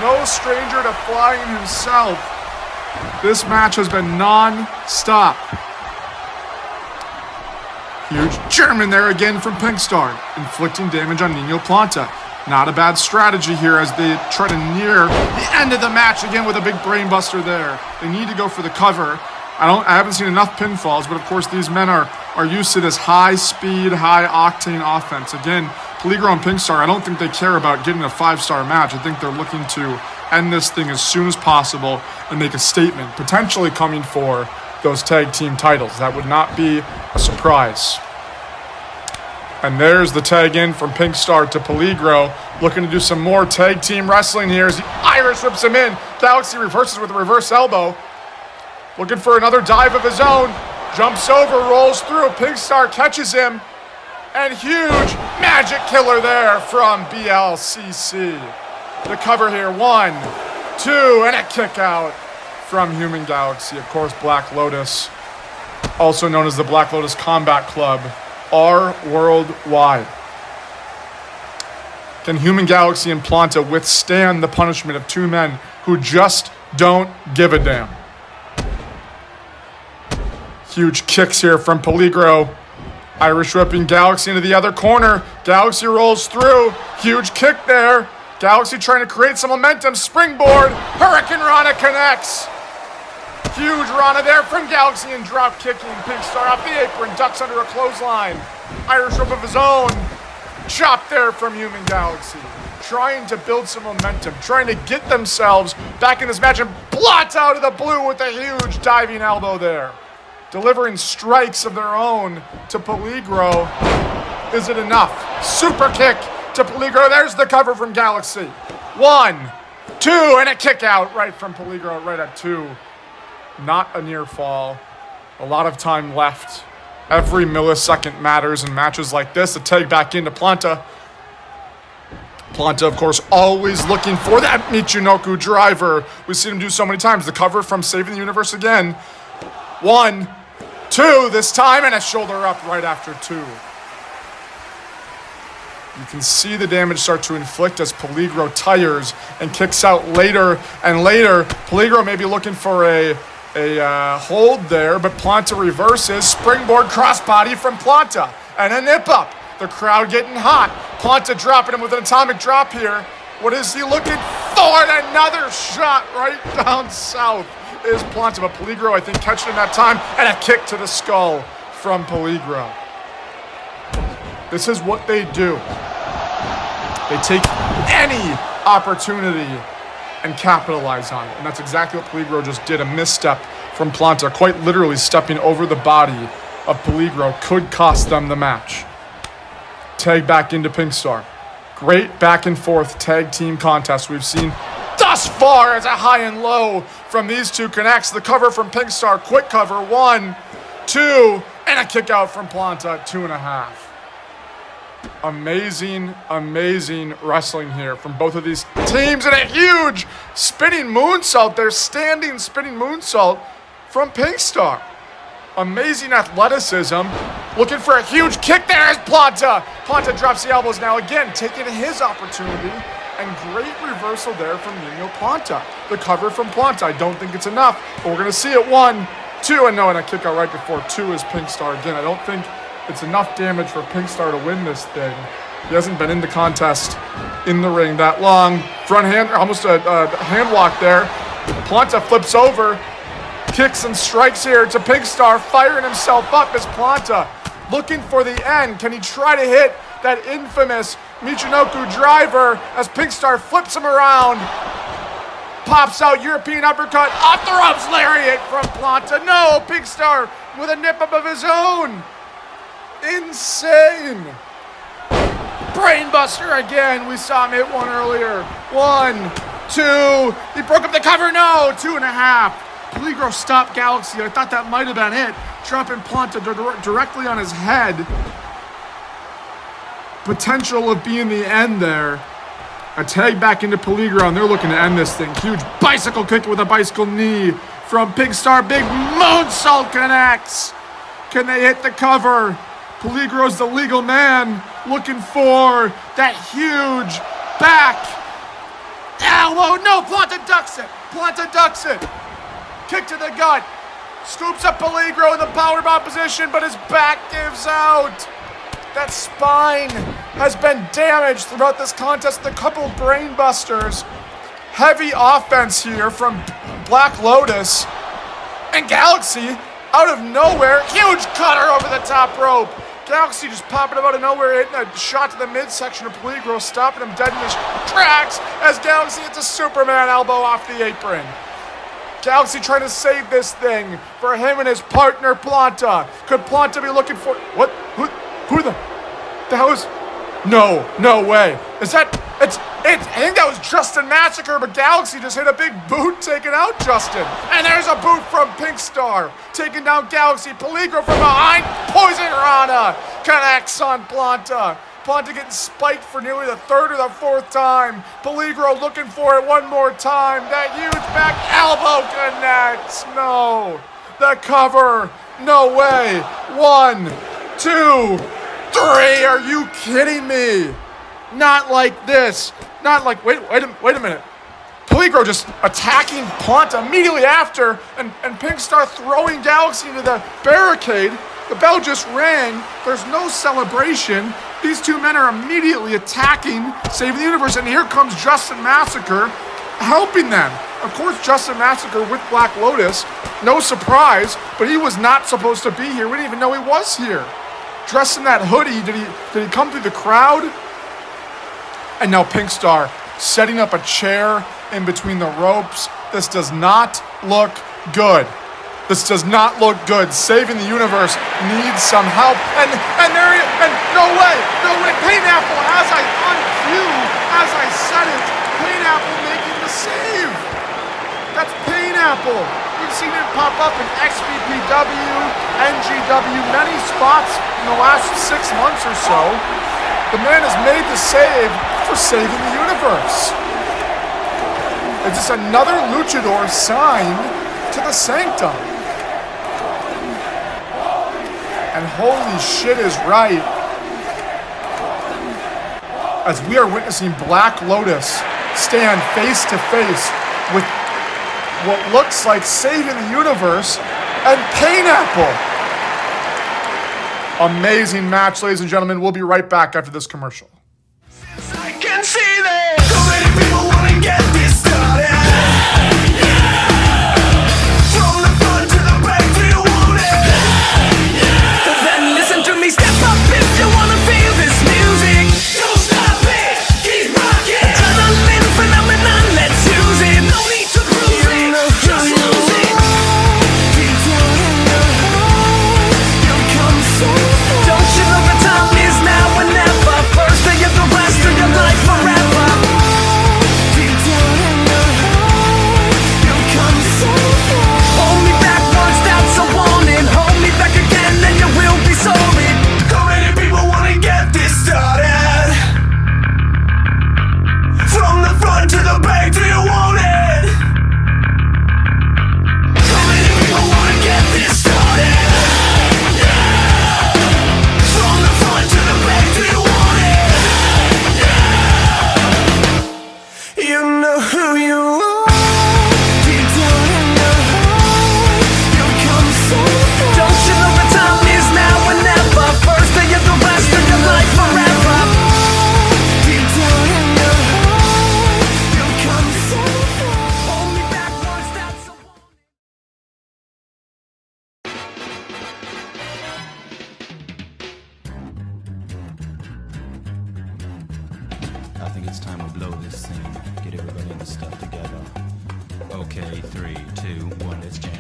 No stranger to flying himself. This match has been non-stop. Huge German there again from Pink Star, inflicting damage on Nino Planta. Not a bad strategy here as they try to near the end of the match again with a big brainbuster there. They need to go for the cover. I haven't seen enough pinfalls, but of course these men are used to this high speed, high octane offense. Again, Peligro and Pinkstar, I don't think they care about getting a 5-star match. I think they're looking to end this thing as soon as possible and make a statement, potentially coming for those tag team titles. That would not be a surprise. And there's the tag in from Pinkstar to Peligro, looking to do some more tag team wrestling here as the Irish whips him in. Galaxy reverses with a reverse elbow. Looking for another dive of his own. Jumps over, rolls through. Pinkstar catches him. And huge magic killer there from BLCC. The cover here, 1, 2, and a kick out from Human Galaxy. Of course, Black Lotus, also known as the Black Lotus Combat Club, are worldwide. Can Human Galaxy and Planta withstand the punishment of two men who just don't give a damn? Huge kicks here from Peligro. Irish whipping Galaxy into the other corner. Galaxy rolls through. Huge kick there. Galaxy trying to create some momentum. Springboard. Hurricane Rana connects. Huge Rana there from Galaxy and drop kicking. Pinkstar off the apron. Ducks under a clothesline. Irish whip of his own. Chop there from Human Galaxy. Trying to build some momentum. Trying to get themselves back in this match. And blots out of the blue with a huge diving elbow there. Delivering strikes of their own to Peligro. Is it enough? Super kick to Peligro. There's the cover from Galaxy. 1, 2, and a kick out right from Peligro right at 2. Not a near fall. A lot of time left. Every millisecond matters in matches like this. A tag back into Planta. Planta, of course, always looking for that Michinoku driver. We've seen him do so many times. The cover from Saving the Universe again. 1, 2 this time, and a shoulder up right after 2. You can see the damage start to inflict as Peligro tires and kicks out later and later. Peligro may be looking for a hold there, but Planta reverses. Springboard crossbody from Planta and a nip up. The crowd getting hot. Planta dropping him with an atomic drop here. What is he looking for? And another shot right down south is Planta, but Peligro, I think, catching him that time, and a kick to the skull from Peligro. This is what they do. They take any opportunity and capitalize on it, and that's exactly what Peligro just did. A misstep from Planta, quite literally stepping over the body of Peligro, could cost them the match. Tag back into Pinkstar. Great back and forth tag team contest we've seen thus far as a high and low from these two connects. The cover from Pinkstar, quick cover, 1, 2, and a kick out from Planta, 2.5. Amazing, amazing wrestling here from both of these teams, and a huge spinning moonsault there, standing spinning moonsault from Pinkstar. Amazing athleticism. Looking for a huge kick there as Planta. Planta drops the elbows now again, taking his opportunity. And great reversal there from Nino Planta. The cover from Planta. I don't think it's enough, but we're going to see it. 1, 2, and no, and a kick out right before 2 is Pinkstar again. I don't think it's enough damage for Pinkstar to win this thing. He hasn't been in the contest in the ring that long. Front hand, almost a hand walk there. Planta flips over, kicks and strikes here to Pinkstar, firing himself up as Planta looking for the end. Can he try to hit that infamous Michinoku driver as Pinkstar flips him around? Pops out European uppercut, off the ropes lariat from Planta. No, Pinkstar with a nip up of his own. Insane. Brainbuster again. We saw him hit one earlier. 1, 2. He broke up the cover. No, 2.5. Peligro stopped Galaxy. I thought that might have been it. Dropping Planta directly on his head. Potential of being the end there. A tag back into Peligro, and they're looking to end this thing. Huge bicycle kick with a bicycle knee from Pinkstar. Big moonsault connects. Can they hit the cover? Peligro's the legal man, looking for that huge back elbow. No, Planta ducks it. Planta ducks it. Kick to the gut. Scoops up Peligro in the powerbomb position, but his back gives out. That spine has been damaged throughout this contest. A couple brain busters. Heavy offense here from Black Lotus. And Galaxy, out of nowhere, huge cutter over the top rope. Galaxy just popping him out of nowhere, hitting a shot to the midsection of Peligro, stopping him dead in his tracks as Galaxy hits a Superman elbow off the apron. Galaxy trying to save this thing for him and his partner, Planta. Could Planta be looking for... What? Who the hell is... No way. Is that... I think that was Justin Massacre, but Galaxy just hit a big boot taking out Justin. And there's a boot from Pink Star, taking down Galaxy. Peligro from behind, Poison Rana connects on Planta. Planta getting spiked for nearly the third or the fourth time. Peligro looking for it one more time. That huge back elbow connects. No. The cover. No way. 1, 2, 3. Are you kidding me? Not like this. Not like, wait a minute. Peligro just attacking Planta immediately after, and Pink Star throwing Galaxy into the barricade. The bell just rang. There's no celebration. These two men are immediately attacking, saving the universe, and here comes Justin Massacre helping them. Of course, Justin Massacre with Black Lotus. No surprise, but he was not supposed to be here. We didn't even know he was here. Dressed in that hoodie, did he come through the crowd? And now Pink Star setting up a chair in between the ropes. This does not look good. This does not look good. Saving the universe needs some help. And no way. Pineapple, as I said it, Pineapple making the save. That's Pineapple. We've seen it pop up in XBPW, NGW, many spots in the last 6 months or so. The man has made the save for saving the universe. It's just another luchador signed to the Sanctum. And holy shit is right, as we are witnessing Black Lotus stand face to face with what looks like saving the universe and Pineapple. Amazing match, ladies and gentlemen. We'll be right back after this commercial. I can see that so many people want to get this started. From the front to the back, do you want it? Then listen to me, step up if you want to feel this music. Don't stop it, keep rocking. Adrenaline phenomenon, let's use it. No need to prove it, just lose it. Deep down in your heart, you'll come soon. Don't you know the time is now or never? First day of the rest of your life forever. Deep down in your heart, you'll come soon. Hold me backwards, that's a warning. Hold me back again, then you will be sorry. How many people wanna get this started? From the front to the back, do you want it? How many people wanna get this started? From the front to the back, do you want it? You know who you are. Deep down in your heart, you'll come soon. Don't you know the time is now or never? First day of the rest of your life forever. Deep down in your heart, you'll come soon. Hold me backwards, that's a warning. I think it's time we blow this thing. Get everybody in the stuff together. Okay, 3, 2, 1, let's jam.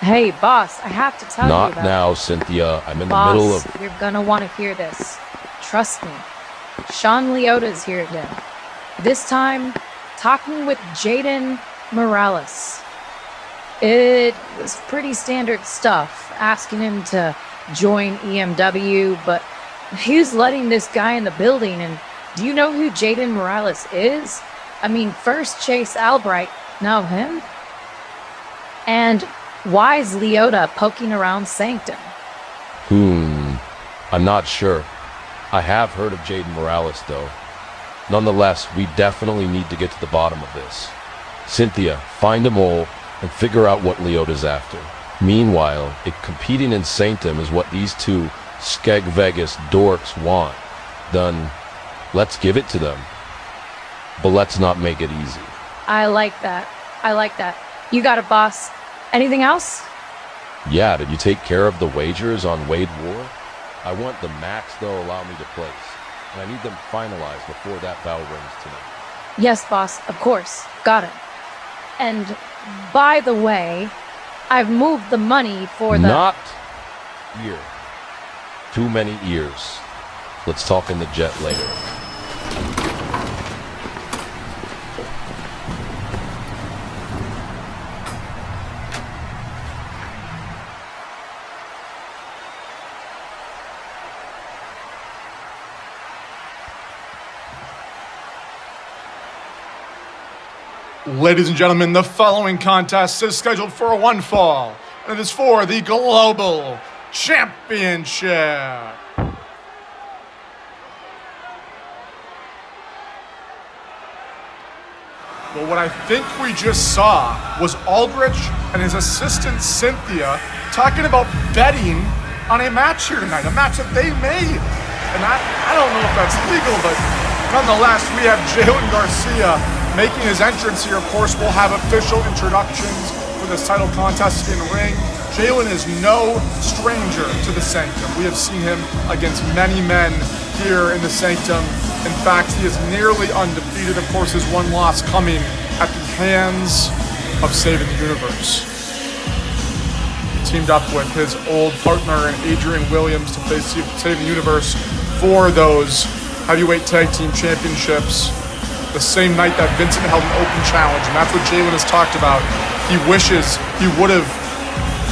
Hey, boss, I have to tell you Not about now, Cynthia. I'm in the Boss, middle of... you're gonna want to hear this. Trust me. Sean Leota's here again. This time, talking with Jaden Morales. It was pretty standard stuff, asking him to join EMW, but he's letting this guy in the building, and do you know who Jaden Morales is? I mean, first Chase Albright, now him? And why is Leota poking around Sanctum? I'm not sure. I have heard of Jaden Morales, though. Nonetheless, we definitely need to get to the bottom of this. Cynthia, find a mole and figure out what Leota's after. Meanwhile, if competing in Sanctum is what these two Skeg Vegas dorks want, then let's give it to them. But let's not make it easy. I like that. You got it, boss. Anything else? Yeah, did you take care of the wagers on Wade War? I want the max they'll allow me to place, and I need them finalized before that bell rings tonight. Yes, boss, of course. Got it. And by the way, I've moved the money for the... Not here. Too many ears. Let's talk in the jet later. Ladies and gentlemen, the following contest is scheduled for a one fall, and it is for the Global Championship. Well, what I think we just saw was Aldrich and his assistant Cynthia talking about betting on a match here tonight, a match that they made. And I don't know if that's legal, but nonetheless, we have Jalen Garcia making his entrance here. Of course, we'll have official introductions for this title contest in ring. Jalen is no stranger to the Sanctum. We have seen him against many men here in the Sanctum. In fact, he is nearly undefeated. Of course, his one loss coming at the hands of Saving the Universe. He teamed up with his old partner in Adrian Williams to face Saving the Universe for those heavyweight tag team championships the same night that Vincent held an open challenge, and that's what Jalen has talked about. He wishes he would have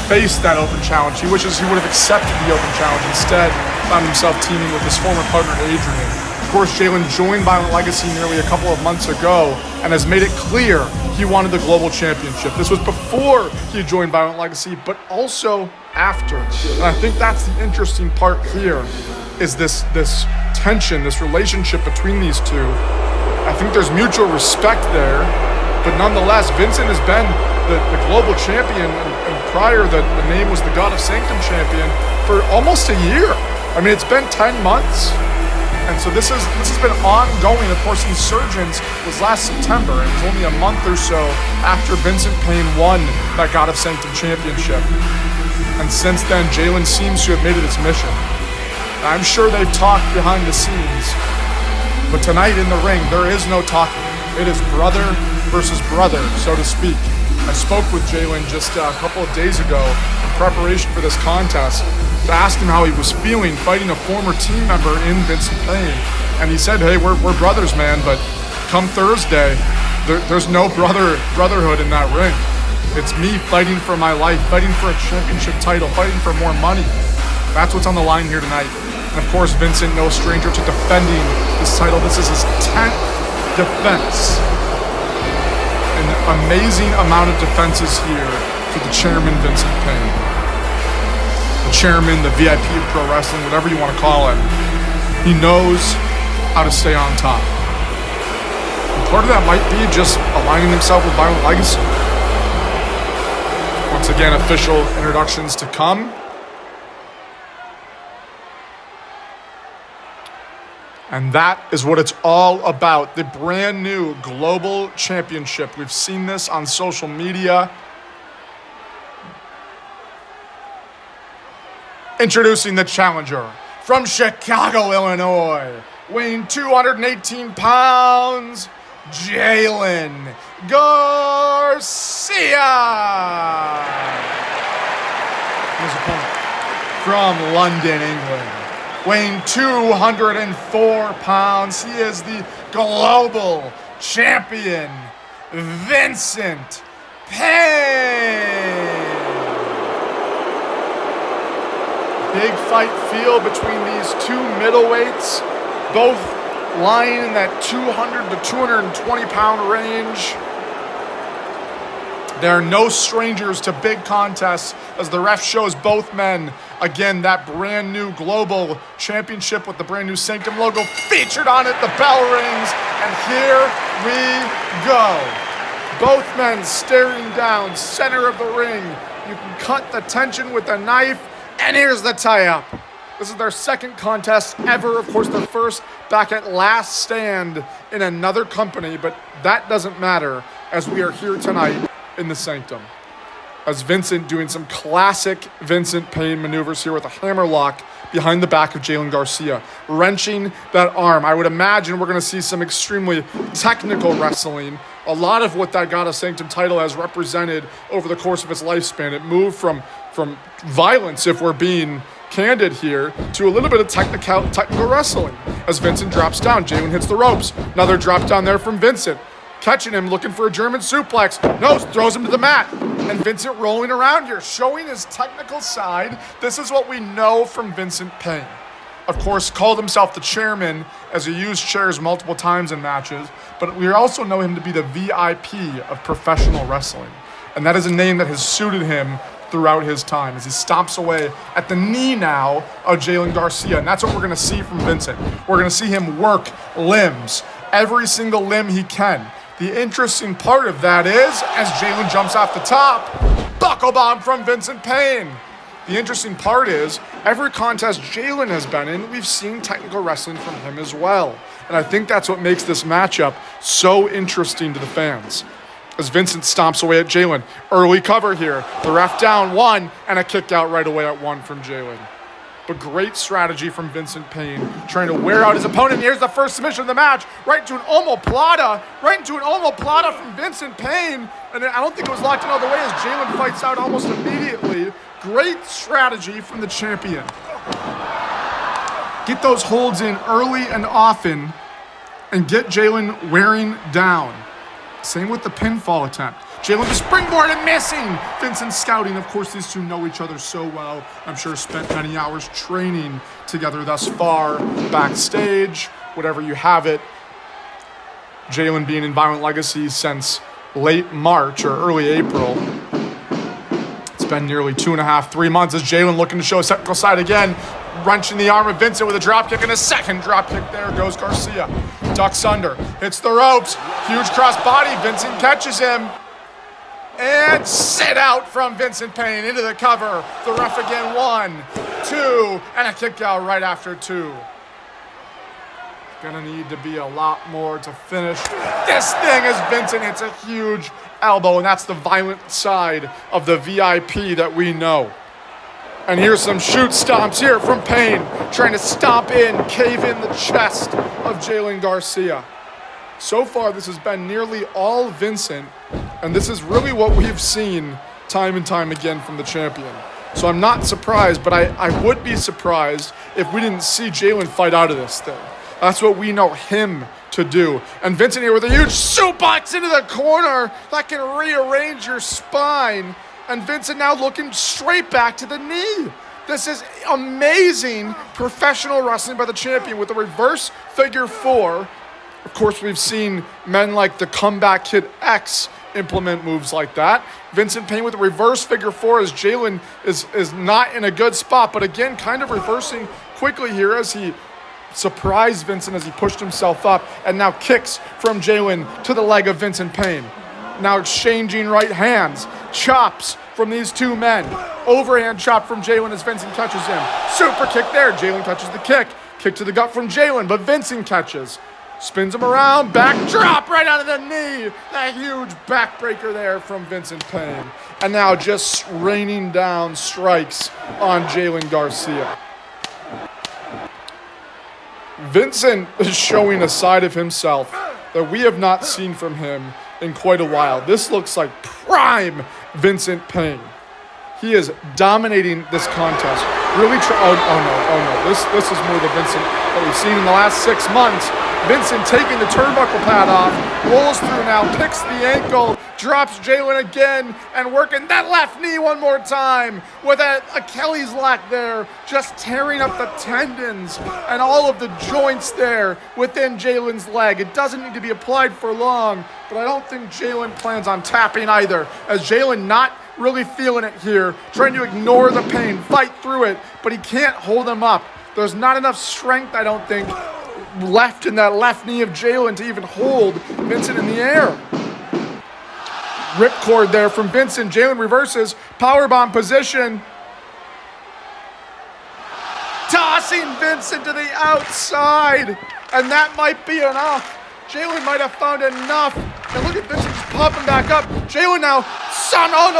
faced that open challenge. He wishes he would have accepted the open challenge. Instead, found himself teaming with his former partner, Adrian. Of course, Jalen joined Violent Legacy nearly a couple of months ago and has made it clear he wanted the Global Championship. This was before he joined Violent Legacy, but also after. And I think that's the interesting part here, is this tension, this relationship between these two. I think there's mutual respect there, but nonetheless, Vincent has been the global champion, and prior the name was the God of Sanctum champion for almost a year. I mean, it's been 10 months, and so this has been ongoing. Of course, Insurgents was last September, and it was only a month or so after Vincent Payne won that God of Sanctum championship. And since then, Jalen seems to have made it his mission. I'm sure they've talked behind the scenes, but tonight in the ring, there is no talking. It is brother versus brother, so to speak. I spoke with Jalen just a couple of days ago in preparation for this contest to ask him how he was feeling fighting a former team member in Vincent Payne. And he said, hey, we're brothers, man, but come Thursday, there's no brotherhood in that ring. It's me fighting for my life, fighting for a championship title, fighting for more money. That's what's on the line here tonight. And of course, Vincent, no stranger to defending this title. This is his 10th defense. An amazing amount of defenses here for the chairman, Vincent Payne. The chairman, the VIP of pro wrestling, whatever you want to call him. He knows how to stay on top. And part of that might be just aligning himself with Violent Legacy. Once again, official introductions to come. And that is what it's all about, the brand new Global Championship. We've seen this on social media. Introducing the challenger from Chicago, Illinois, weighing 218 pounds, Jalen Garcia. his opponent from London, England. Weighing 204 pounds, he is the global champion, Vincent Payne. Big fight field between these two middleweights, both lying in that 200 to 220 pound range. There are no strangers to big contests as the ref shows both men. Again, that brand new global championship with the brand new Sanctum logo featured on it. The bell rings, and here we go. Both men staring down, center of the ring. You can cut the tension with a knife, and here's the tie-up. This is their second contest ever. Of course, their first back at Last Stand in another company, but that doesn't matter as we are here tonight in the Sanctum. As Vincent doing some classic Vincent Payne maneuvers here with a hammerlock behind the back of Jalen Garcia, wrenching that arm. I would imagine we're going to see some extremely technical wrestling. A lot of what that got a Sanctum title has represented over the course of its lifespan. It moved from violence, if we're being candid here, to a little bit of technical wrestling. As Vincent drops down, Jalen hits the ropes. Another drop down there from Vincent. Catching him, looking for a German suplex. No, throws him to the mat. And Vincent rolling around here, showing his technical side. This is what we know from Vincent Payne. Of course, called himself the chairman as he used chairs multiple times in matches, but we also know him to be the VIP of professional wrestling. And that is a name that has suited him throughout his time as he stomps away at the knee now of Jalen Garcia. And that's what we're going to see from Vincent. We're going to see him work limbs, every single limb he can. The interesting part of that is, as Jalen jumps off the top, buckle bomb from Vincent Payne. The interesting part is, every contest Jalen has been in, we've seen technical wrestling from him as well. And I think that's what makes this matchup so interesting to the fans. As Vincent stomps away at Jalen. Early cover here. The ref down one, and a kick out right away at one from Jalen. But great strategy from Vincent Payne, trying to wear out his opponent. Here's the first submission of the match, right into an omoplata from Vincent Payne. And I don't think it was locked in all the way as Jalen fights out almost immediately. Great strategy from the champion. Get those holds in early and often and get Jalen wearing down. Same with the pinfall attempt. Jalen the springboard and missing. Vincent scouting. Of course, these two know each other so well. I'm sure spent many hours training together thus far. Backstage, whatever you have it. Jalen being in Violent Legacy since late March or early April. It's been nearly 3 months as Jalen looking to show his technical side again. Wrenching the arm of Vincent with a drop kick and a second drop kick. There goes Garcia. Ducks under. Hits the ropes. Huge cross body. Vincent catches him. And sit out from Vincent Payne into the cover. The ref again, 1, 2, and a kick out right after 2. Gonna need to be a lot more to finish this thing as Vincent hits a huge elbow, and that's the violent side of the VIP that we know. And here's some shoot stomps here from Payne, trying to stomp in, cave in the chest of Jalen Garcia. So far, this has been nearly all Vincent, and this is really what we've seen time and time again from the champion. So I'm not surprised, but I would be surprised if we didn't see Jalen fight out of this thing. That's what we know him to do. And Vincent here with a huge suplex into the corner that can rearrange your spine. And Vincent now looking straight back to the knee. This is amazing professional wrestling by the champion with a reverse figure 4. Of course, we've seen men like the Comeback Kid X implement moves like that. Vincent Payne with a reverse figure 4 as Jalen is not in a good spot, but again, kind of reversing quickly here as he surprised Vincent as he pushed himself up and now kicks from Jalen to the leg of Vincent Payne. Now exchanging right hands, chops from these two men. Overhand chop from Jalen as Vincent catches him. Super kick there, Jalen catches the kick. Kick to the gut from Jalen, but Vincent catches. Spins him around, back drop right out of the knee. That huge backbreaker there from Vincent Payne. And now just raining down strikes on Jalen Garcia. Vincent is showing a side of himself that we have not seen from him in quite a while. This looks like prime Vincent Payne. He is dominating this contest. Really oh no. This is more the Vincent that we've seen in the last 6 months. Vincent taking the turnbuckle pad off, rolls through now, picks the ankle, drops Jalen again, and working that left knee one more time with a Achilles lock there, just tearing up the tendons and all of the joints there within Jalen's leg. It doesn't need to be applied for long, but I don't think Jalen plans on tapping either, as Jalen not really feeling it here, trying to ignore the pain, fight through it, but he can't hold him up. There's not enough strength, I don't think, left in that left knee of Jalen to even hold Vincent in the air. Ripcord there from Vincent. Jalen reverses, powerbomb position. Tossing Vincent to the outside, and that might be enough. Jalen might have found enough. And look at Vincent just popping back up. Jalen now,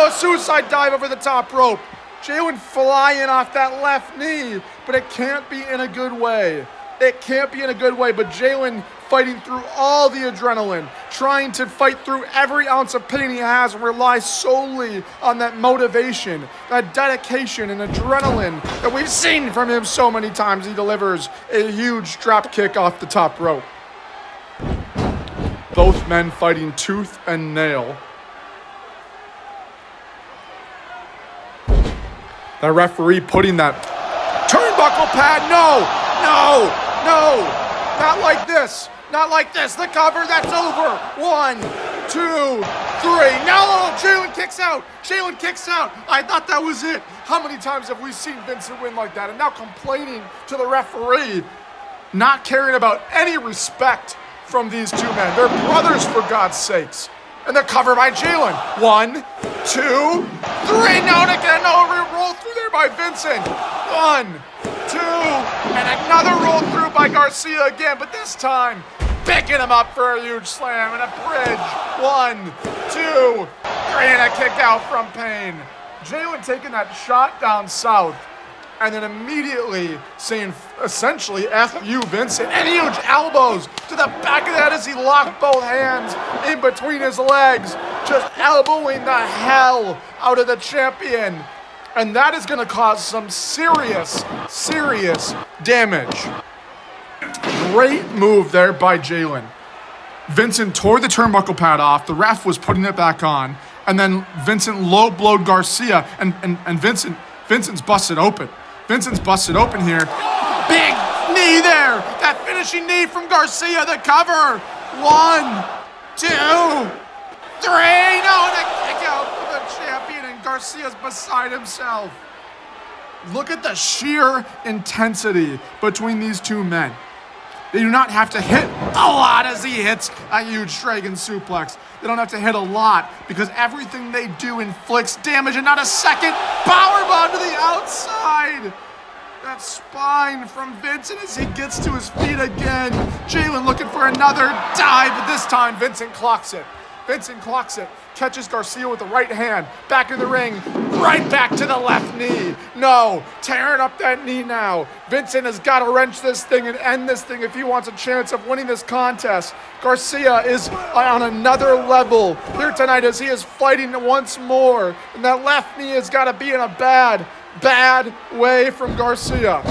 suicide dive over the top rope. Jalen flying off that left knee, but it can't be in a good way. It can't be in a good way, but Jalen fighting through all the adrenaline, trying to fight through every ounce of pain he has and rely solely on that motivation, that dedication and adrenaline that we've seen from him so many times. He delivers a huge drop kick off the top rope. Both men fighting tooth and nail. The referee putting that turnbuckle pad, no, not like this, the cover, that's over, 1, 2, 3, no, Jalen kicks out, I thought that was it. How many times have we seen Vincent win like that, and now complaining to the referee, not caring about any respect from these two men. They're brothers, for God's sakes. And the cover by Jalen. 1, 2, 3. No, roll through there by Vincent. 1, 2, and another roll through by Garcia again, but this time picking him up for a huge slam and a bridge. 1, 2, 3, and a kick out from Payne. Jalen taking that shot down south, and then immediately saying essentially F you, Vincent, and huge elbows to the back of the head as he locked both hands in between his legs, just elbowing the hell out of the champion. And that is going to cause some serious damage. Great move there by Jalen. Vincent tore the turnbuckle pad off, the ref was putting it back on, and then Vincent low-blowed Garcia, and Vincent's busted open. Vincent's busted open here. Big knee there. That finishing knee from Garcia, the cover. 1, 2, 3. No, and a kick out for the champion, and Garcia's beside himself. Look at the sheer intensity between these two men. They do not have to hit a lot as he hits a huge dragon suplex. They don't have to hit a lot because everything they do inflicts damage, and not a second powerbomb to the outside. That spine from Vincent as he gets to his feet again. Jalen looking for another dive, but this time Vincent clocks it. Catches Garcia with the right hand, back in the ring, right back to the left knee. No, tearing up that knee now. Vincent has got to wrench this thing and end this thing if he wants a chance of winning this contest. Garcia is on another level here tonight as he is fighting once more. And that left knee has got to be in a bad way from Garcia.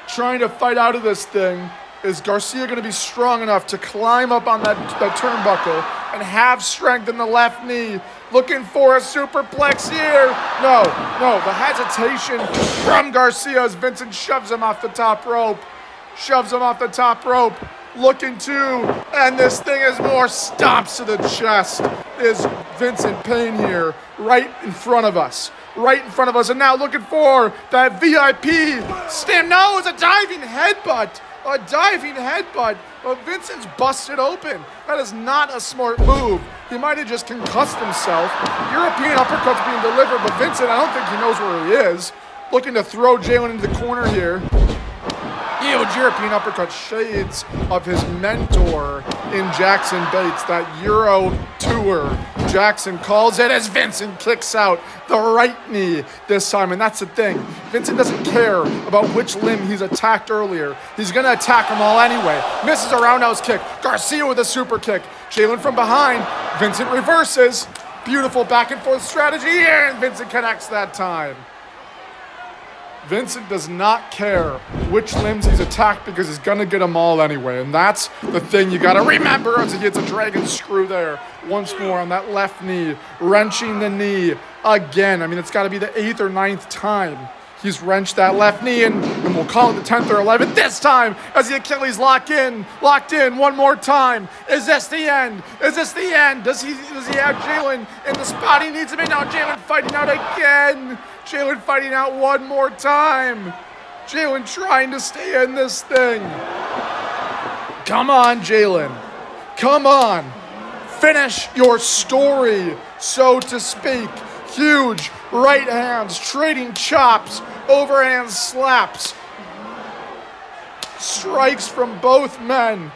Trying to fight out of this thing. Is Garcia going to be strong enough to climb up on that turnbuckle and have strength in the left knee? Looking for a superplex here. No, the hesitation from Garcia as Vincent shoves him off the top rope. Looking to, and this thing is more stomps to the chest. Is Vincent Payne here right in front of us. And now looking for that VIP stand. No, it's a diving headbutt. But Vincent's busted open. That is not a smart move. He might have just concussed himself. European uppercut's being delivered, but Vincent, I don't think he knows where he is. Looking to throw Jalen into the corner here. Huge European uppercut, shades of his mentor in Jackson Bates, that Euro tour. Jackson calls it as Vincent kicks out the right knee this time, and that's the thing. Vincent doesn't care about which limb he's attacked earlier. He's going to attack them all anyway. Misses a roundhouse kick. Garcia with a super kick. Jalen from behind. Vincent reverses. Beautiful back and forth strategy, and Vincent connects that time. Vincent does not care which limbs he's attacked because he's gonna get them all anyway. And that's the thing you gotta remember as he gets a dragon screw there. Once more on that left knee, wrenching the knee again. I mean, it's gotta be the 8th or 9th time he's wrenched that left knee, and we'll call it the 10th or 11th this time as the Achilles locked in one more time. Is this the end? Is this the end? Does he have Jalen in the spot he needs him in? Now Jalen fighting out again. Jalen fighting out one more time. Jalen trying to stay in this thing. Come on, Jalen. Come on. Finish your story, so to speak. Huge right hands, trading chops, overhand slaps. Strikes from both men.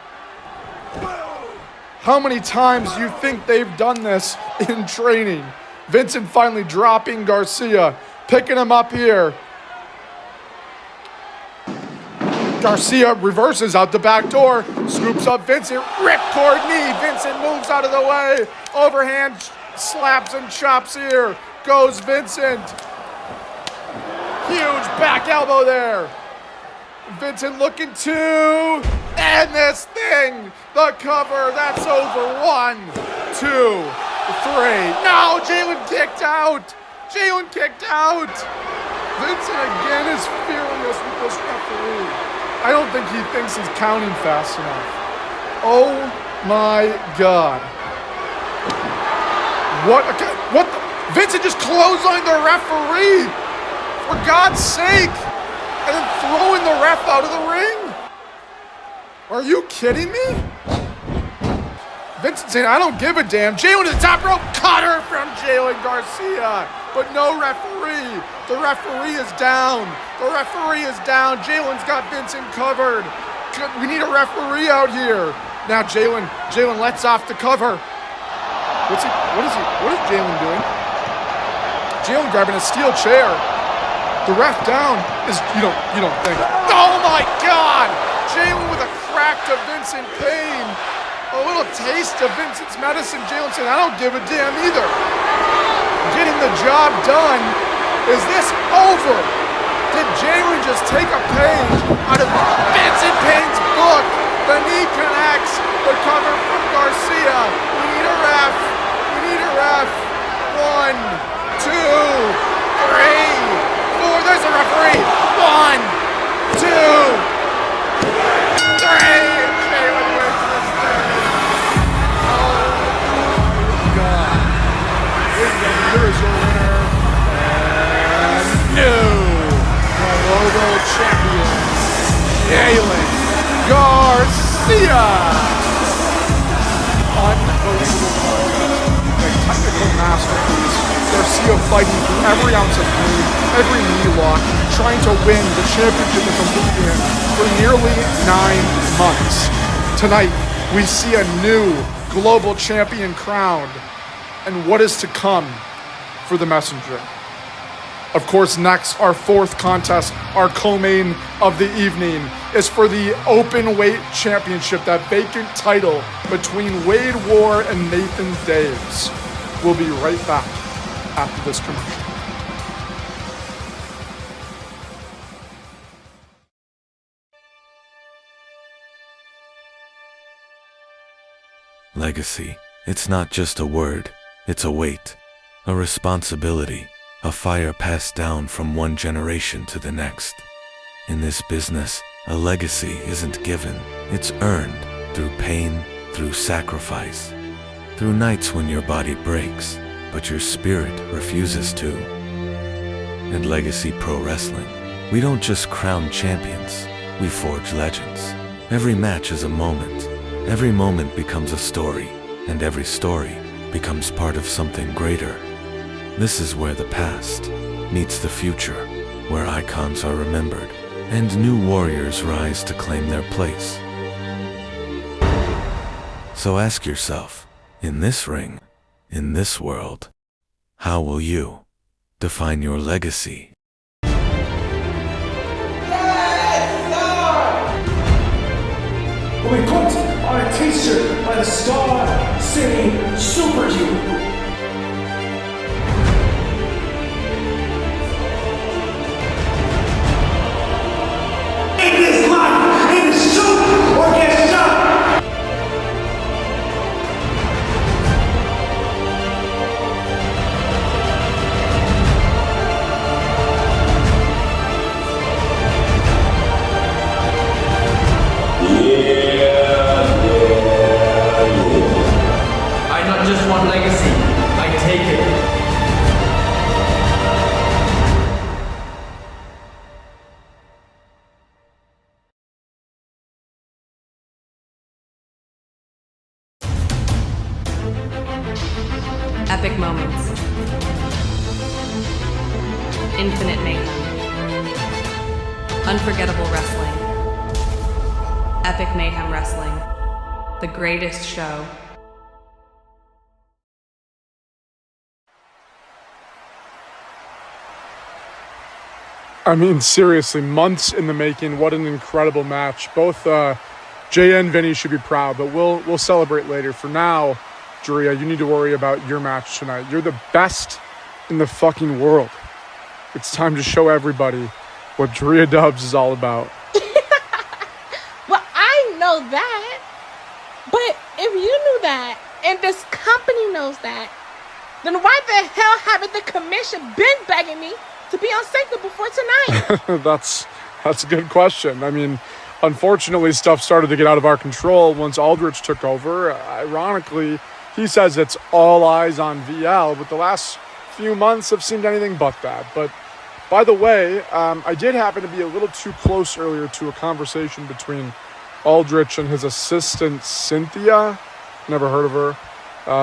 How many times do you think they've done this in training? Vincent finally dropping Garcia, picking him up here. Garcia reverses out the back door, scoops up Vincent, ripcord knee. Vincent moves out of the way. Overhand slaps and chops here. Goes Vincent. Huge back elbow there. Vincent looking to end this thing. The cover, that's over. 1, 2, 3. No, Jalen kicked out. Jalen kicked out. Vincent again is furious with this referee. I don't think he thinks he's counting fast enough. Oh my God. What the? Vincent just clotheslined the referee. For God's sake. And then throwing the ref out of the ring? Are you kidding me? Vincent saying, I don't give a damn. Jalen to the top rope, cutter from Jalen Garcia. But no referee. The referee is down. The referee is down. Jalen's got Vincent covered. We need a referee out here. Now Jalen lets off the cover. What is Jalen doing? Jalen grabbing a steel chair. The ref down is, you don't think. Oh my God! Jalen with a crack to Vincent Payne. A little taste of Vincent's medicine. Jalen saying, I don't give a damn either. Getting the job done. Is this over? Did Jalen just take a page out of Vincent Payne's book? The knee connects. The cover from Garcia. We need a ref. We need a ref. 1, 2, 3, 4. There's a referee. 1, 2, 3. Jalen wins this thing. Oh my God. Here is your winner. And new global champion, Jalen Garcia. Unbelievable contest. A technical masterpiece. Garcia fighting through every ounce of pain, every knee lock, trying to win the championship with Olympia for nearly 9 months. Tonight, we see a new global champion crowned, and what is to come for the messenger. Of course, next, our 4th contest, our co-main of the evening, is for the Openweight Championship, that vacant title between Wade Ward and Nathan Daves. We'll be right back after this commercial. Legacy. It's not just a word, it's a weight, a responsibility, a fire passed down from one generation to the next. In this business, a legacy isn't given, it's earned through pain, through sacrifice, through nights when your body breaks, but your spirit refuses to. At Legacy Pro Wrestling, we don't just crown champions, we forge legends. Every match is a moment, every moment becomes a story, and every story becomes part of something greater. This is where the past meets the future, where icons are remembered, and new warriors rise to claim their place. So ask yourself, in this ring, in this world, how will you define your legacy? We put on a t-shirt by the star saying Super You. Epic moments. Infinite mayhem. Unforgettable wrestling. Epic mayhem wrestling. The greatest show. I mean, seriously, months in the making. What an incredible match. Both Jay and Vinny should be proud, but we'll celebrate later. For now, Drea, you need to worry about your match tonight. You're the best in the fucking world. It's time to show everybody what Drea Dubs is all about. Well, I know that. But if you knew that, and this company knows that, then why the hell haven't the commission been begging me to be on Sanctum before tonight? That's a good question. I mean, unfortunately, stuff started to get out of our control once Aldrich took over. Ironically, he says it's all eyes on VL, but the last few months have seemed anything but that. But by the way, I did happen to be a little too close earlier to a conversation between Aldrich and his assistant Cynthia. Never heard of her.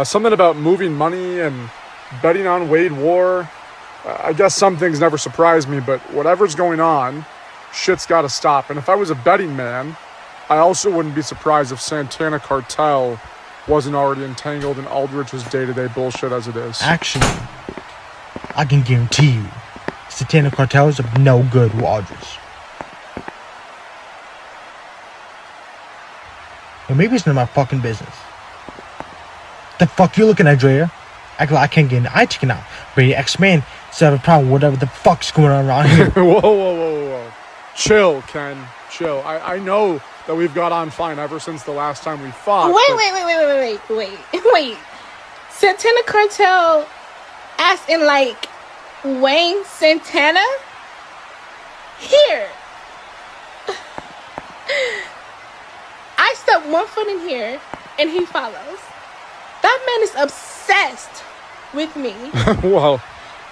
Something about moving money and betting on Wade War. I guess some things never surprise me, but whatever's going on, shit's got to stop. And if I was a betting man, I also wouldn't be surprised if Santana Cartel wasn't already entangled in Aldrich's day-to-day bullshit as it is. Actually, I can guarantee you, Santana Cartel is of no good with Aldrich. Or maybe it's none of my fucking business. The fuck you looking at, Drea? Act like I can't get an eye taken out. But your X-Man still have a problem with whatever the fuck's going on around here. Whoa. Chill, Ken. Chill. I know that we've got on fine ever since the last time we fought. Wait. Santana Cartel as in like Wayne Santana? Here. I step one foot in here and he follows. That man is obsessed with me. Well,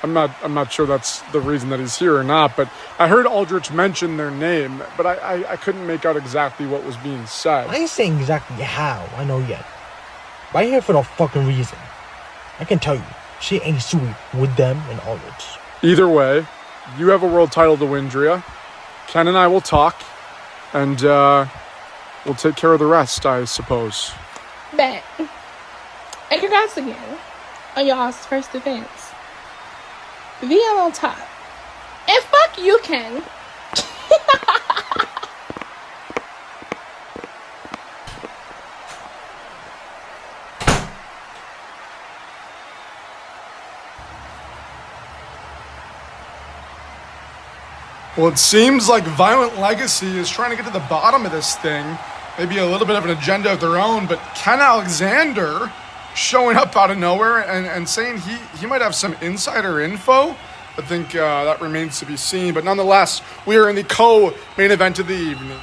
I'm not sure that's the reason that he's here or not, but I heard Aldrich mention their name, but I couldn't make out exactly what was being said. I ain't saying exactly how, I know yet. But I ain't here for no fucking reason. I can tell you, she ain't sweet with them and Aldrich. Either way, you have a world title to win, Drea. Ken and I will talk, and we'll take care of the rest, I suppose. Bet. And congrats again on y'all's first defense. VL on top. And fuck you, Ken. Well, it seems like Violent Legacy is trying to get to the bottom of this thing. Maybe a little bit of an agenda of their own, but Ken Alexander showing up out of nowhere and saying he might have some insider info. I think that remains to be seen. But nonetheless, we are in the co-main event of the evening.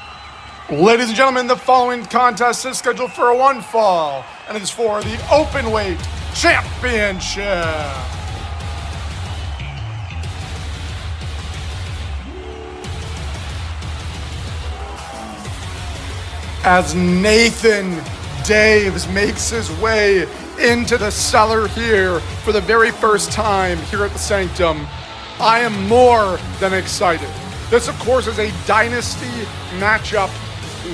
Ladies and gentlemen, the following contest is scheduled for a one fall, and it is for the Openweight Championship. As Nathan Daves makes his way into the cellar here for the very first time here at the Sanctum, I am more than excited. This, of course, is a dynasty matchup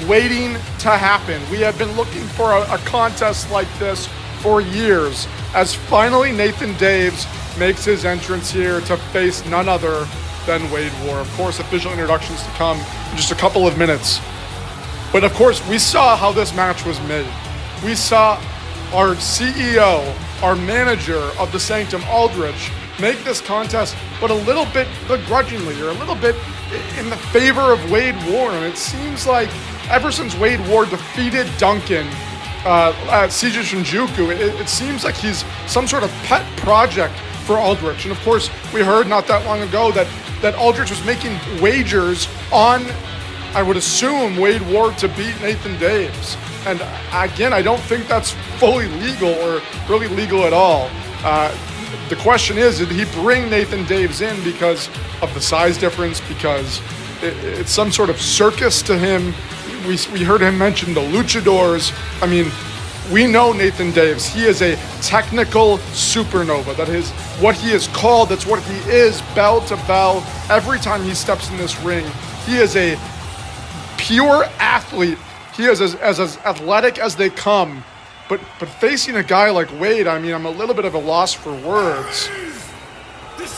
waiting to happen. We have been looking for a contest like this for years, as finally Nathan Daves makes his entrance here to face none other than Wade War. Of course, official introductions to come in just a couple of minutes. But of course, we saw how this match was made. We saw our CEO, our manager of the Sanctum, Aldrich, make this contest, but a little bit begrudgingly, or a little bit in the favor of Wade War. And it seems like ever since Wade War defeated Duncan at Seiji Shinjuku, it seems like he's some sort of pet project for Aldrich. And of course, we heard not that long ago that Aldrich was making wagers on, I would assume, Wade War to beat Nathan Daves. And again, I don't think that's fully legal or really legal at all. The question is, did he bring Nathan Daves in because of the size difference? Because it's some sort of circus to him. We heard him mention the luchadors. I mean, we know Nathan Daves. He is a technical supernova. That is what he is called. That's what he is, bell to bell. Every time he steps in this ring, he is a pure athlete. He is as athletic as they come. But facing a guy like Wade, I mean, I'm a little bit of a loss for words.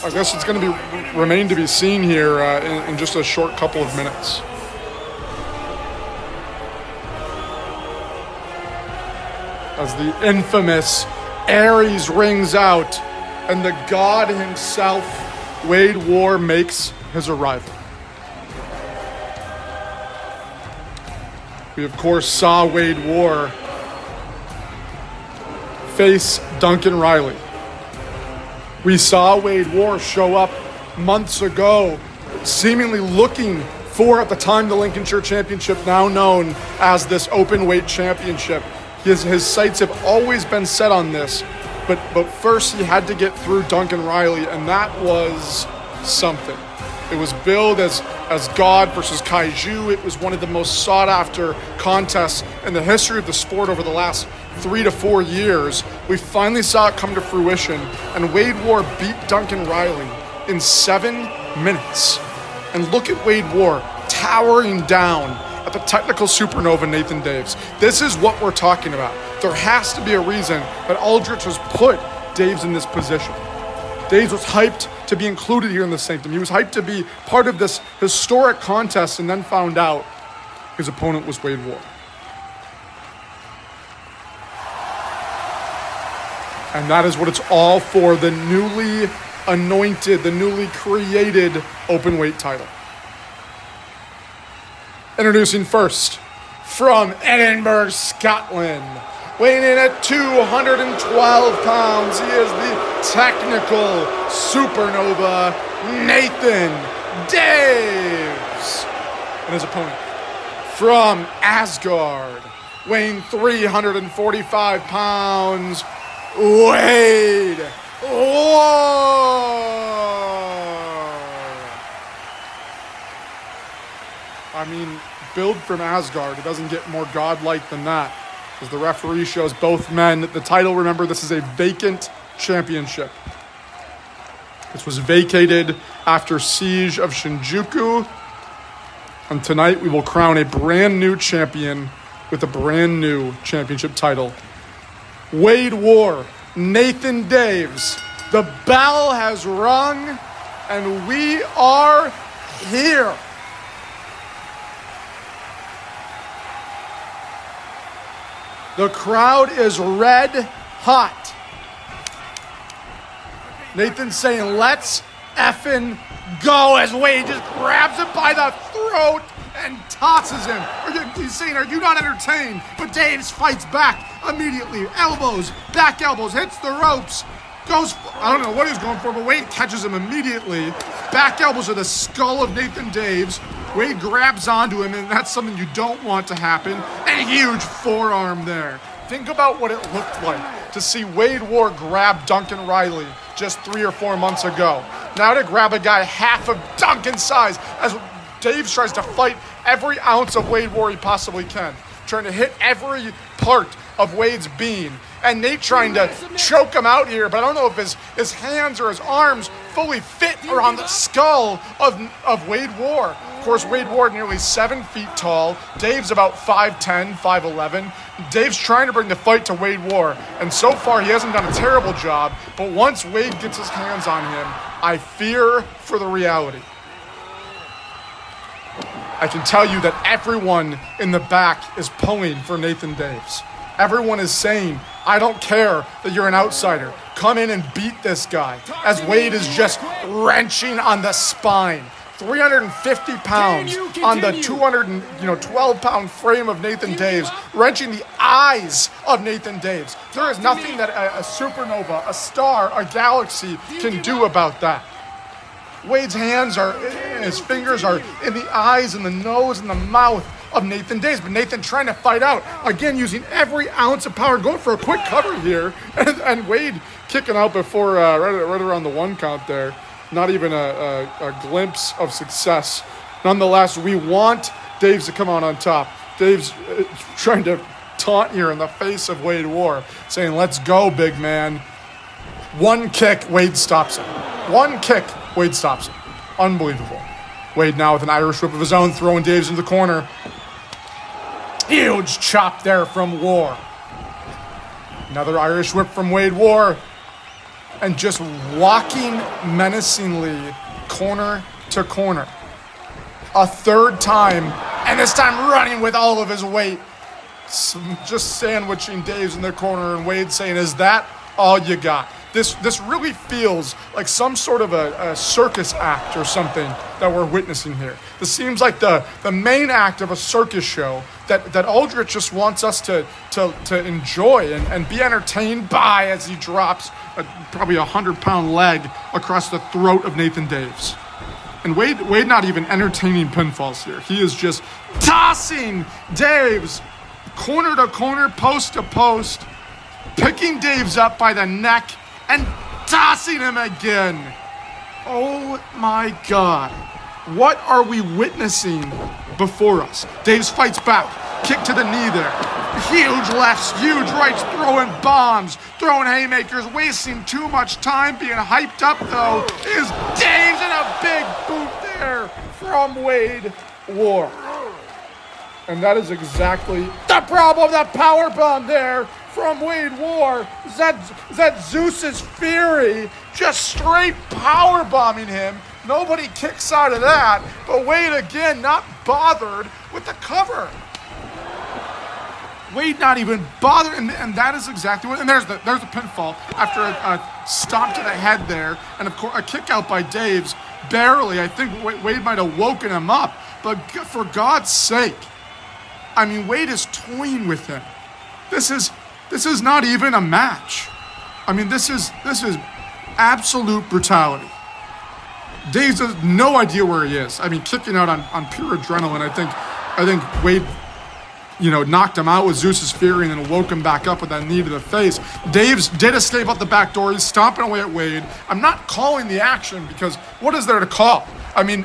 I guess it's going to remain to be seen here in just a short couple of minutes. As the infamous Aries rings out and the god himself, Wade War, makes his arrival. We, of course, saw Wade War face Duncan Riley. We saw Wade War show up months ago, seemingly looking for, at the time, the Lincolnshire Championship, now known as this Openweight Championship. His sights have always been set on this, but first he had to get through Duncan Riley, and that was something. It was billed as God versus Kaiju. It was one of the most sought-after contests in the history of the sport over the last 3 to 4 years. We finally saw it come to fruition, and Wade War beat Duncan Riley in 7 minutes. And look at Wade War towering down at the technical supernova Nathan Daves. This is what we're talking about. There has to be a reason that Aldrich has put Daves in this position. Daves was hyped to be included here in the Sanctum. He was hyped to be part of this historic contest, and then found out his opponent was Wade War. And that is what it's all for, the newly anointed, the newly created Openweight title. Introducing first, from Edinburgh, Scotland, weighing in at 212 pounds, he is the technical supernova, Nathan Daves. And his opponent, from Asgard, weighing 345 pounds, Wade War. I mean, build from Asgard. It doesn't get more godlike than that. As the referee shows both men the title, remember, this is a vacant championship. This was vacated after Siege of Shinjuku. And tonight we will crown a brand new champion with a brand new championship title. Wade War, Nathan Daves. The bell has rung and we are here. The crowd is red hot. Nathan's saying, let's effing go, as Wade just grabs him by the throat and tosses him. He's saying, are you not entertained? But Daves fights back immediately. Elbows, back elbows, hits the ropes. Goes, I don't know what he's going for, but Wade catches him immediately. Back elbows are the skull of Nathan Daves. Wade grabs onto him, and that's something you don't want to happen. And a huge forearm there. Think about what it looked like to see Wade War grab Duncan Riley just 3 or 4 months ago. Now to grab a guy half of Duncan's size, as Daves tries to fight every ounce of Wade War he possibly can, trying to hit every part of Wade's being. And Nate trying to choke him out here, but I don't know if his hands or his arms fully fit around the skull of Wade War. Of course, Wade War nearly 7 feet tall. Dave's about 5'10", 5'11". Dave's trying to bring the fight to Wade War, and so far he hasn't done a terrible job, but once Wade gets his hands on him, I fear for the reality. I can tell you that everyone in the back is pulling for Nathan Daves. Everyone is saying, I don't care that you're an outsider. Come in and beat this guy. As Wade is just wrenching on the spine. 350 pounds on the 212-pound frame of Nathan Daves, wrenching the eyes of Nathan Daves. There is nothing that a supernova, a star, a galaxy can do about that. Wade's hands his fingers are in the eyes and the nose and the mouth of Nathan Daves, but Nathan trying to fight out, again using every ounce of power, going for a quick cover here, and Wade kicking out before right around the 1 count there. Not even a glimpse of success. Nonetheless, we want Daves to come out on top. Daves trying to taunt here in the face of Wade War, saying, let's go, big man. One kick, Wade stops him. One kick, Wade stops him. Unbelievable. Wade now with an Irish whip of his own, throwing Daves into the corner. Huge chop there from War. Another Irish whip from Wade War. And just walking menacingly corner to corner. A third time, and this time running with all of his weight. Just sandwiching Daves in the corner, and Wade saying, is that all you got? This really feels like some sort of a circus act or something that we're witnessing here. This seems like the main act of a circus show that Aldrich just wants us to enjoy and be entertained by as he drops probably a 100-pound leg across the throat of Nathan Daves. And Wade not even entertaining pinfalls here. He is just tossing Daves corner to corner, post to post, picking Daves up by the neck and tossing him again. Oh my God. What are we witnessing before us? Daves fights back. Kick to the knee there. Huge lefts, huge rights, throwing bombs, throwing haymakers, wasting too much time being hyped up though. Is Daves and a big boot there from Wade War. And that is exactly the problem, the power bomb there from Wade War. Is that Zeus's fury just straight power bombing him. Nobody kicks out of that, but Wade again not bothered with the cover. Wade not even bothered, and that is exactly what, and there's the pinfall after a stomp to the head there, and of course a kick out by Daves, barely. I think Wade might have woken him up, but for God's sake, I mean, Wade is toying with him. This is not even a match. I mean, this is absolute brutality. Daves has no idea where he is. I mean, kicking out on pure adrenaline. I think Wade, knocked him out with Zeus's fury and then woke him back up with that knee to the face. Daves did escape out the back door. He's stomping away at Wade. I'm not calling the action because what is there to call? I mean,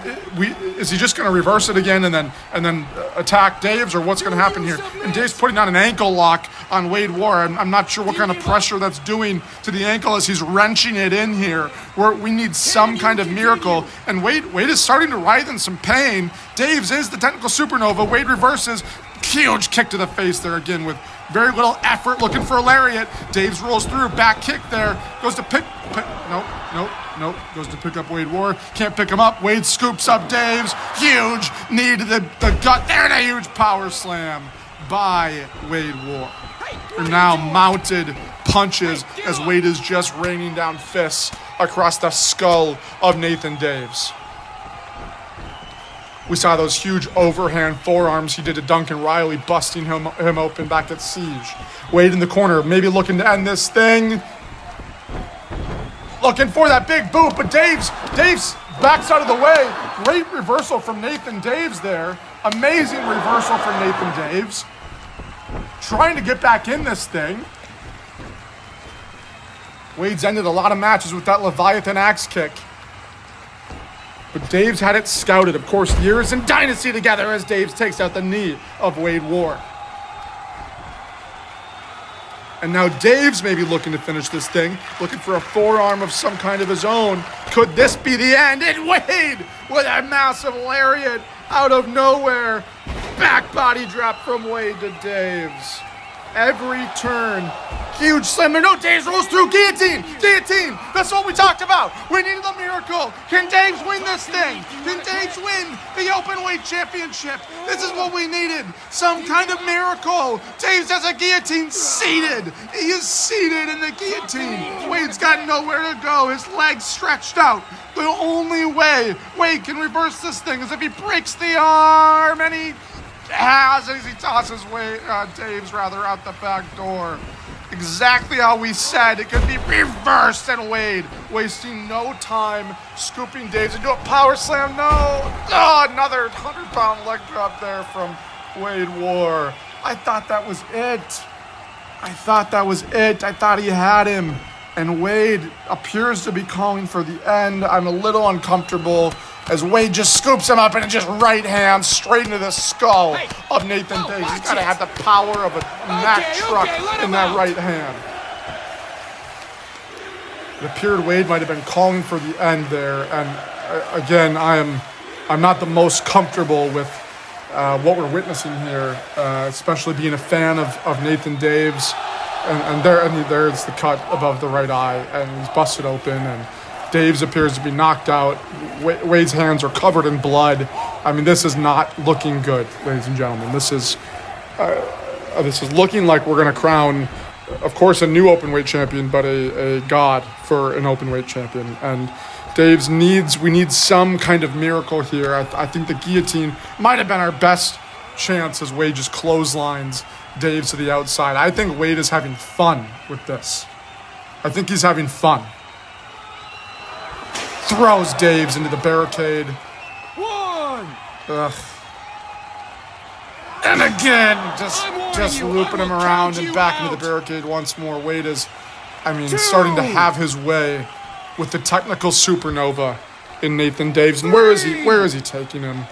is he just going to reverse it again and then attack Daves, or what's going to happen here? And Daves putting on an ankle lock on Wade War. I'm not sure what kind of pressure that's doing to the ankle as he's wrenching it in here. Where we need some kind of miracle. And Wade is starting to writhe in some pain. Daves is the technical supernova. Wade reverses. Huge kick to the face there again with very little effort, looking for a lariat. Daves rolls through, back kick there, goes to pick nope, goes to pick up Wade War, can't pick him up. Wade scoops up Daves, huge knee to the gut there, and a huge power slam by Wade War. And now mounted punches as Wade is just raining down fists across the skull of Nathan Daves. We saw those huge overhand forearms he did to Duncan Riley, busting him open back at Siege. Wade in the corner, maybe looking to end this thing. Looking for that big boot, but Daves backs out of the way. Great reversal from Nathan Daves there. Amazing reversal from Nathan Daves. Trying to get back in this thing. Wade's ended a lot of matches with that Leviathan axe kick. But Daves had it scouted. Of course, years in Dynasty together as Daves takes out the knee of Wade War. And now Daves may be looking to finish this thing, looking for a forearm of some kind of his own. Could this be the end? And Wade with a massive lariat out of nowhere. Back body drop from Wade to Daves. Every turn. Huge slammer. No, Daves rolls through. Guillotine. Guillotine. That's what we talked about. We needed a miracle. Can Daves win this thing? Can Daves win the Openweight Championship? This is what we needed. Some kind of miracle. Daves has a guillotine seated. He is seated in the guillotine. Wade's got nowhere to go. His legs stretched out. The only way Wade can reverse this thing is if he breaks the arm, and he has as he tosses Daves out the back door. Exactly how we said it could be reversed, and Wade wasting no time scooping Daves into a power slam. No! Oh, another 100-pound leg drop there from Wade War. I thought that was it. I thought he had him. and Wade appears to be calling for the end. I'm a little uncomfortable as Wade just scoops him up and just right hand straight into the skull of Nathan Daves. He's got to have the power of a Mack truck in that right hand. It appeared Wade might have been calling for the end there, and again, I'm not the most comfortable with what we're witnessing here, especially being a fan of Nathan Daves. And there's the cut above the right eye, and he's busted open, and Daves appears to be knocked out. Wade's hands are covered in blood. I mean, this is not looking good, ladies and gentlemen. This is looking like we're going to crown, of course, a new openweight champion, but a god for an openweight champion. And Daves we need some kind of miracle here. I think the guillotine might have been our best chance as Wade just clotheslines Daves to the outside. I think Wade is having fun with this. I think he's having fun. Throws Daves into the barricade. One. Ugh. And again, just looping him around and back into the barricade once more. Wade is, starting to have his way with the technical supernova in Nathan Daves. And where is he taking him?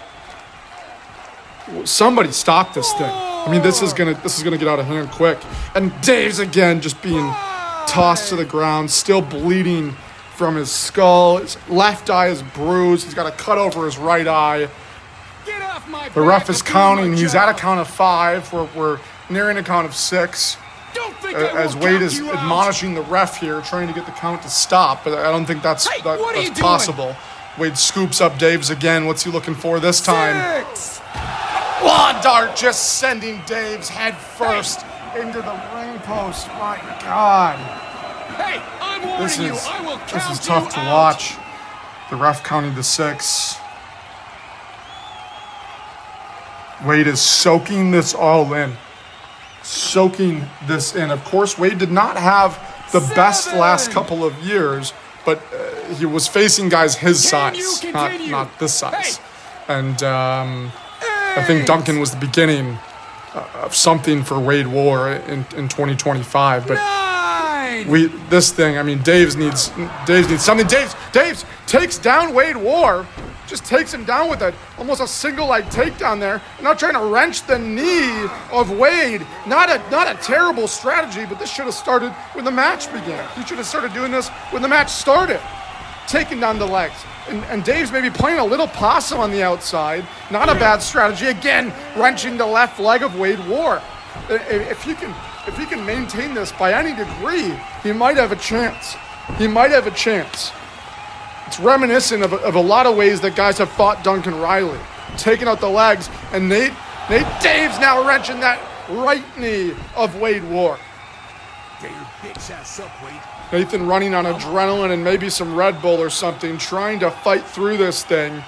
Somebody stop this thing. This is gonna get out of hand quick. And Daves again just being tossed to the ground, still bleeding from his skull. His left eye is bruised. He's got a cut over his right eye. The ref is counting. He's at a count of 5. We're nearing a count of 6. As Wade is admonishing the ref here, trying to get the count to stop, but I don't think that's possible. Wade scoops up Daves again. What's he looking for this time? 6. Lawn dart just sending Daves head first into the ring post. My God. Hey, I'm warning you. I will count This is tough to watch. The ref counting the 6. Wade is soaking this all in. Soaking this in. Of course, Wade did not have the best last couple of years, but he was facing guys his size, not this size. And I think Duncan was the beginning of something for Wade War in 2025. But Daves needs something. Daves takes down Wade War. Just takes him down with almost a single leg takedown there. Now trying to wrench the knee of Wade. Not a terrible strategy, but this should have started when the match began. He should have started doing this when the match started. Taking down the legs. And Dave's maybe playing a little possum on the outside. Not a bad strategy. Again, wrenching the left leg of Wade War. If he can maintain this by any degree, he might have a chance. It's reminiscent of a lot of ways that guys have fought Duncan Riley. Taking out the legs, and Nate Daves now wrenching that right knee of Wade War. Get your bitch ass up, Wade. Nathan running on adrenaline and maybe some Red Bull or something, trying to fight through this thing.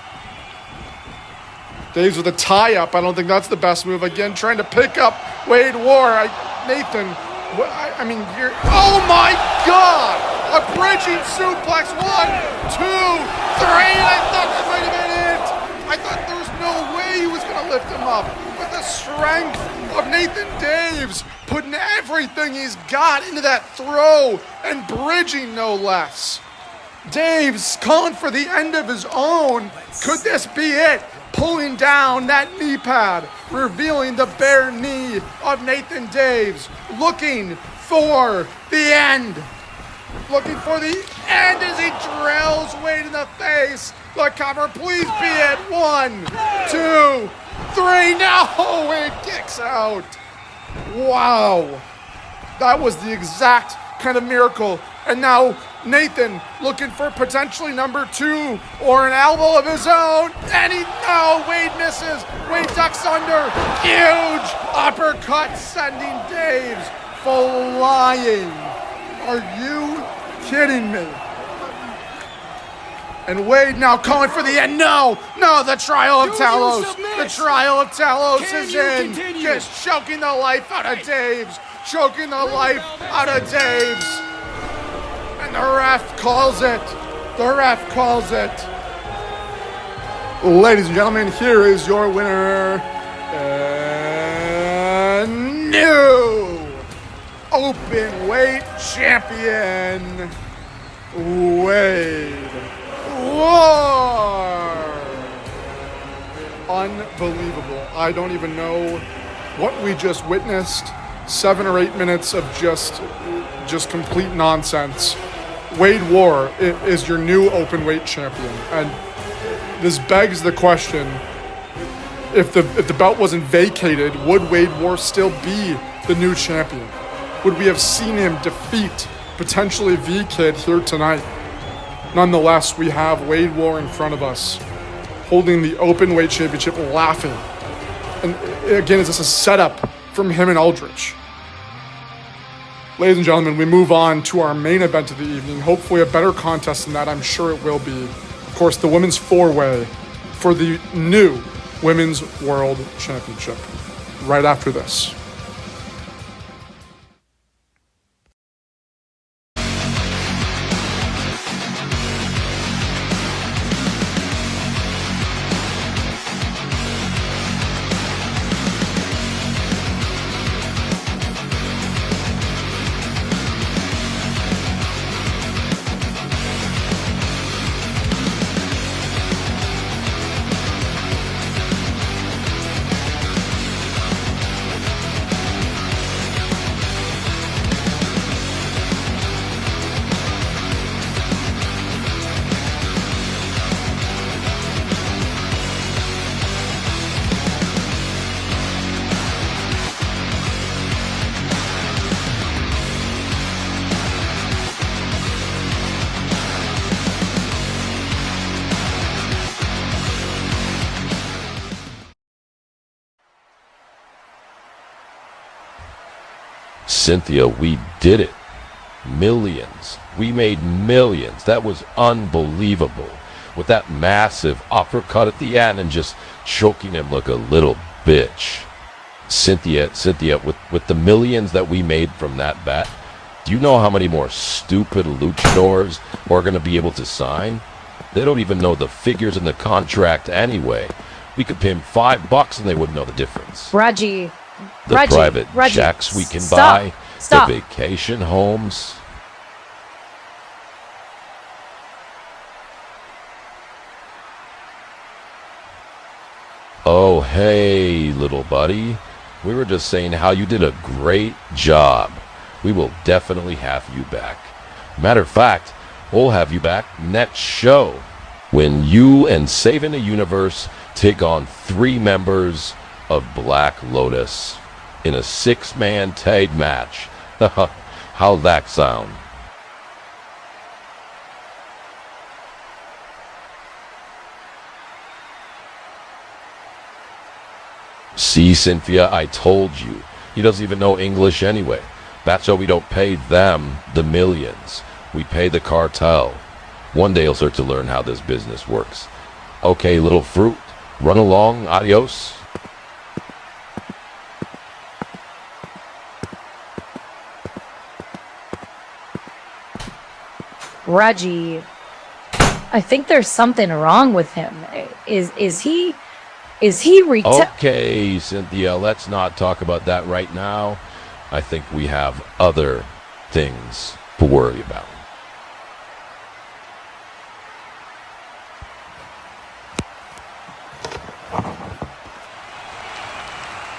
Daves with a tie-up. I don't think that's the best move. Again, trying to pick up Wade War. Nathan, oh my God! A bridging suplex. 1, 2, 3, and I thought that might have been it. I thought there was no way he was going to lift him up. But the strength of Nathan Daves, putting everything he's got into that throw and bridging no less. Daves calling for the end of his own. Could this be it? Pulling down that knee pad, revealing the bare knee of Nathan Daves, looking for the end. Looking for the end as he drills Wade in the face. The cover, please be it. 1, 2, 3. No, Wade kicks out. Wow. That was the exact kind of miracle. And now Nathan looking for potentially number 2 or an elbow of his own. And Wade misses. Wade ducks under. Huge uppercut sending Daves flying. Are you kidding me? And Wade now calling for the end. No, the trial of Talos. The trial of Talos is in. Just choking the life out of Daves. Choking the life out of Daves. And the ref calls it. Ladies and gentlemen, here is your winner. New Openweight champion, Wade War. Unbelievable. I don't even know what we just witnessed. 7 or 8 minutes of just complete nonsense. Wade War is your new Openweight champion. And this begs the question, if the belt wasn't vacated, would Wade War still be the new champion? Would we have seen him defeat potentially V-Kid here tonight? Nonetheless, we have Wade War in front of us, holding the Openweight championship, laughing. And again, is this a setup from him and Aldrich? Ladies and gentlemen, we move on to our main event of the evening. Hopefully a better contest than that. I'm sure it will be. Of course, the women's four-way for the new Women's World Championship. Right after this. Cynthia, we did it. Millions. We made millions. That was unbelievable. With that massive uppercut at the end and just choking him like a little bitch. Cynthia, with the millions that we made from that bet, do you know how many more stupid luchadors are going to be able to sign? They don't even know the figures in the contract anyway. We could pay them $5 and they wouldn't know the difference. Reggie. The private jets we can buy, the vacation homes. Oh, hey, little buddy. We were just saying how you did a great job. We will definitely have you back. Matter of fact, we'll have you back next show when you and Saving the Universe take on 3 members of Black Lotus in a 6-man tag match. How'd that sound? See, Cynthia, I told you. He doesn't even know English anyway. That's why we don't pay them the millions. We pay the cartel. One day he'll start to learn how this business works. Okay, little fruit, run along. Adios. Reggie, I think there's something wrong with him. Is he Okay, Cynthia, let's not talk about that right now. I think we have other things to worry about.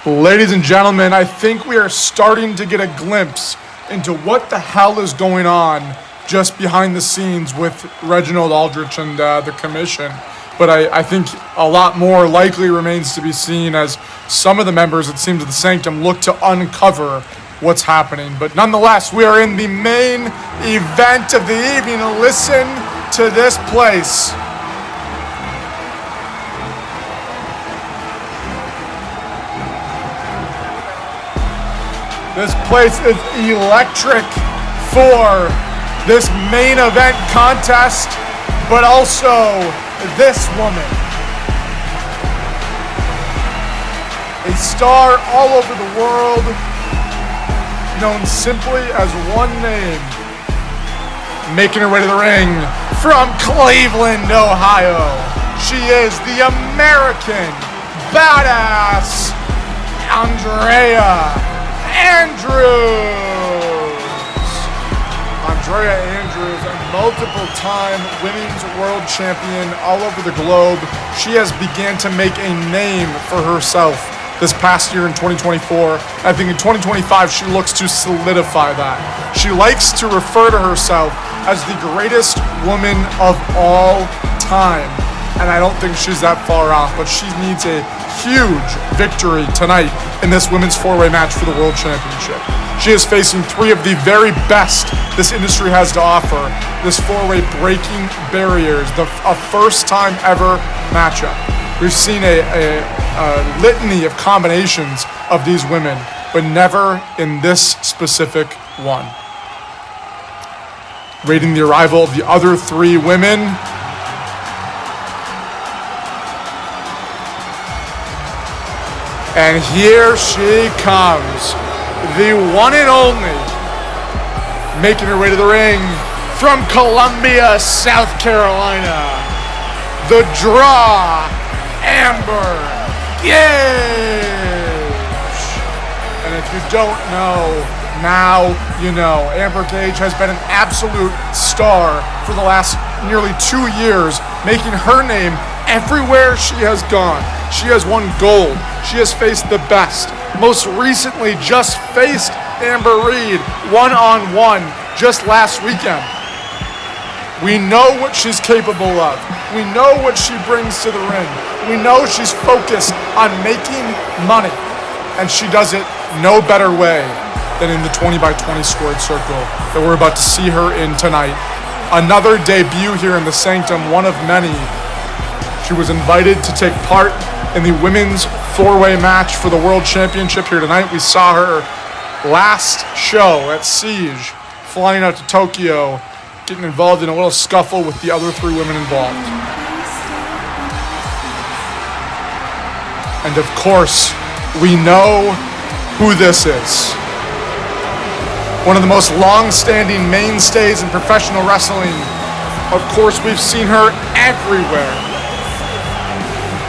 Ladies and gentlemen, I think we are starting to get a glimpse into what the hell is going on just behind the scenes with Reginald Aldrich and the commission. But I think a lot more likely remains to be seen as some of the members, it seems, of the Sanctum look to uncover what's happening. But nonetheless, we are in the main event of the evening. Listen to this place. This place is electric for this main event contest, but also this woman, a star all over the world, known simply as one name, making her way to the ring from Cleveland, Ohio. She is the American badass Andrea Andrews. multiple-time women's world champion all over the globe. She has began to make a name for herself this past year in 2024. I think in 2025, she looks to solidify that. She likes to refer to herself as the greatest woman of all time. And I don't think she's that far off, but she needs a huge victory tonight in this women's four-way match for the World Championship. She is facing three of the very best this industry has to offer. This four-way breaking barriers, a first-time ever matchup. We've seen a litany of combinations of these women, but never in this specific one. Waiting the arrival of the other three women. And here she comes, the one and only, making her way to the ring from Columbia, South Carolina, the Draw, Amber Gage. And if you don't know, now you know. Amber Gage has been an absolute star for the last nearly 2 years, making her name everywhere she has gone. She has won gold. She has faced the best. Most recently, just faced Amber Reed one-on-one just last weekend. We know what she's capable of. We know what she brings to the ring. We know she's focused on making money. And she does it no better way than in the 20x20 squared circle that we're about to see her in tonight. Another debut here in the Sanctum, one of many. She was invited to take part in the women's four-way match for the World Championship here tonight. We saw her last show at Siege, flying out to Tokyo, getting involved in a little scuffle with the other three women involved. And of course, we know who this is. One of the most long-standing mainstays in professional wrestling. Of course, we've seen her everywhere.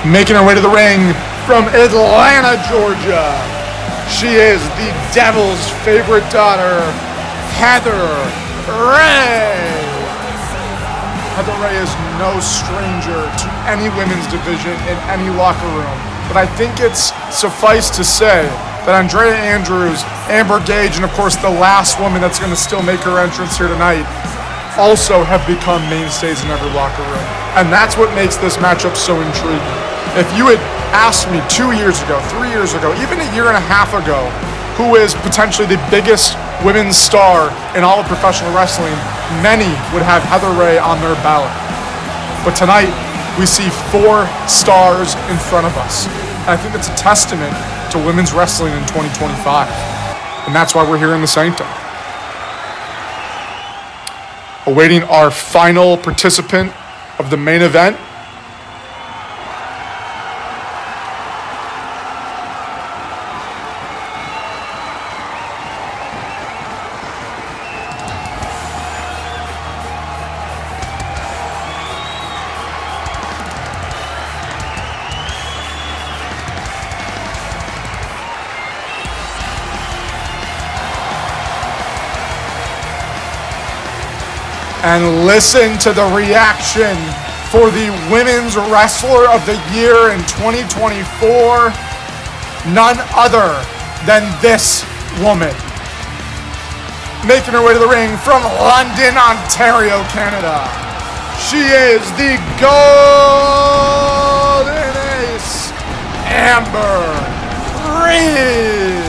Making her way to the ring from Atlanta, Georgia. She is the Devil's favorite daughter, Heather Ray. Heather Ray is no stranger to any women's division in any locker room. But I think it's suffice to say that Andrea Andrews, Amber Gage, and of course the last woman that's going to still make her entrance here tonight, also have become mainstays in every locker room. And that's what makes this matchup so intriguing. If you had asked me 2 years ago, 3 years ago, even a year and a half ago, who is potentially the biggest women's star in all of professional wrestling, many would have Heather Ray on their ballot. But tonight, we see 4 stars in front of us. And I think that's a testament to women's wrestling in 2025. And that's why we're here in the Sanctum. Awaiting our final participant of the main event. And listen to the reaction for the Women's Wrestler of the Year in 2024. None other than this woman. Making her way to the ring from London, Ontario, Canada. She is the Golden Ace, Amber Reed.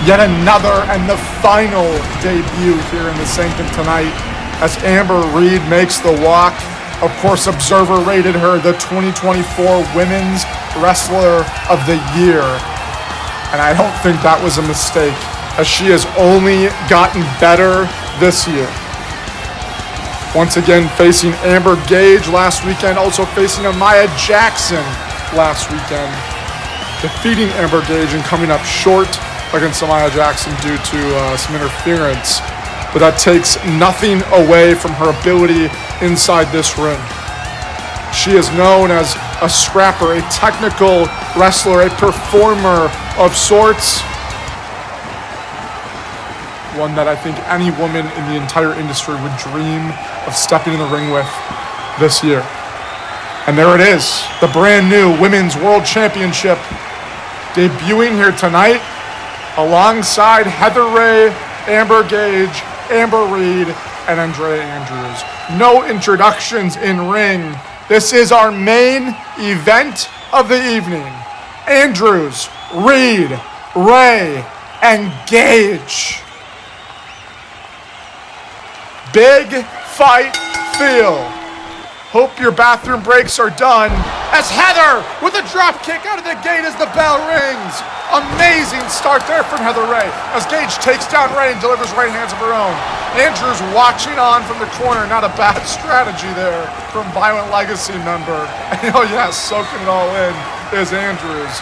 Yet another and the final debut here in the Sanctum tonight as Amber Reed makes the walk. Of course, Observer rated her the 2024 Women's Wrestler of the Year. And I don't think that was a mistake, as she has only gotten better this year. Once again, facing Amber Gage last weekend, also facing Amaya Jackson last weekend. Defeating Amber Gage and coming up short against Amaya Jackson due to some interference, but that takes nothing away from her ability inside this ring. She is known as a scrapper, a technical wrestler, a performer of sorts. one that I think any woman in the entire industry would dream of stepping in the ring with this year. And there it is, the brand new Women's World Championship debuting here tonight alongside Heather Ray, Amber Gage, Amber Reed, and Andrea Andrews. No introductions in ring. This is our main event of the evening. Andrews, Reed, Ray, and Gage. Big fight feel. Hope your bathroom breaks are done. As Heather with a drop kick out of the gate as the bell rings. Amazing start there from Heather Ray as Gage takes down Ray and delivers right hands of her own. Andrews watching on from the corner. Not a bad strategy there from Violent Legacy member. And oh yes, soaking it all in is Andrews.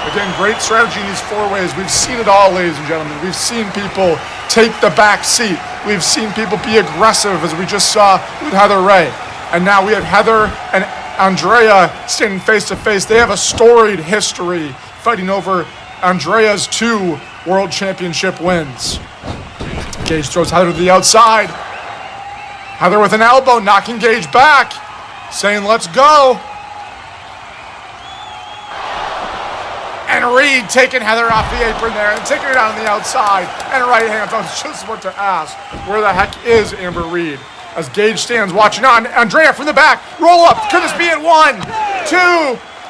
Again, great strategy in these four ways. We've seen it all, ladies and gentlemen. We've seen people take the back seat. We've seen people be aggressive, as we just saw with Heather Ray. And now we have Heather and Andrea standing face to face. They have a storied history fighting over Andrea's 2 World Championship wins. Gage throws Heather to the outside. Heather with an elbow, knocking Gage back, saying, let's go. And Reed taking Heather off the apron there and taking her down on the outside. And right hands. I was just about to ask, where the heck is Amber Reed? As Gage stands watching on. Andrea from the back. Roll up. Could this be at 1, 2?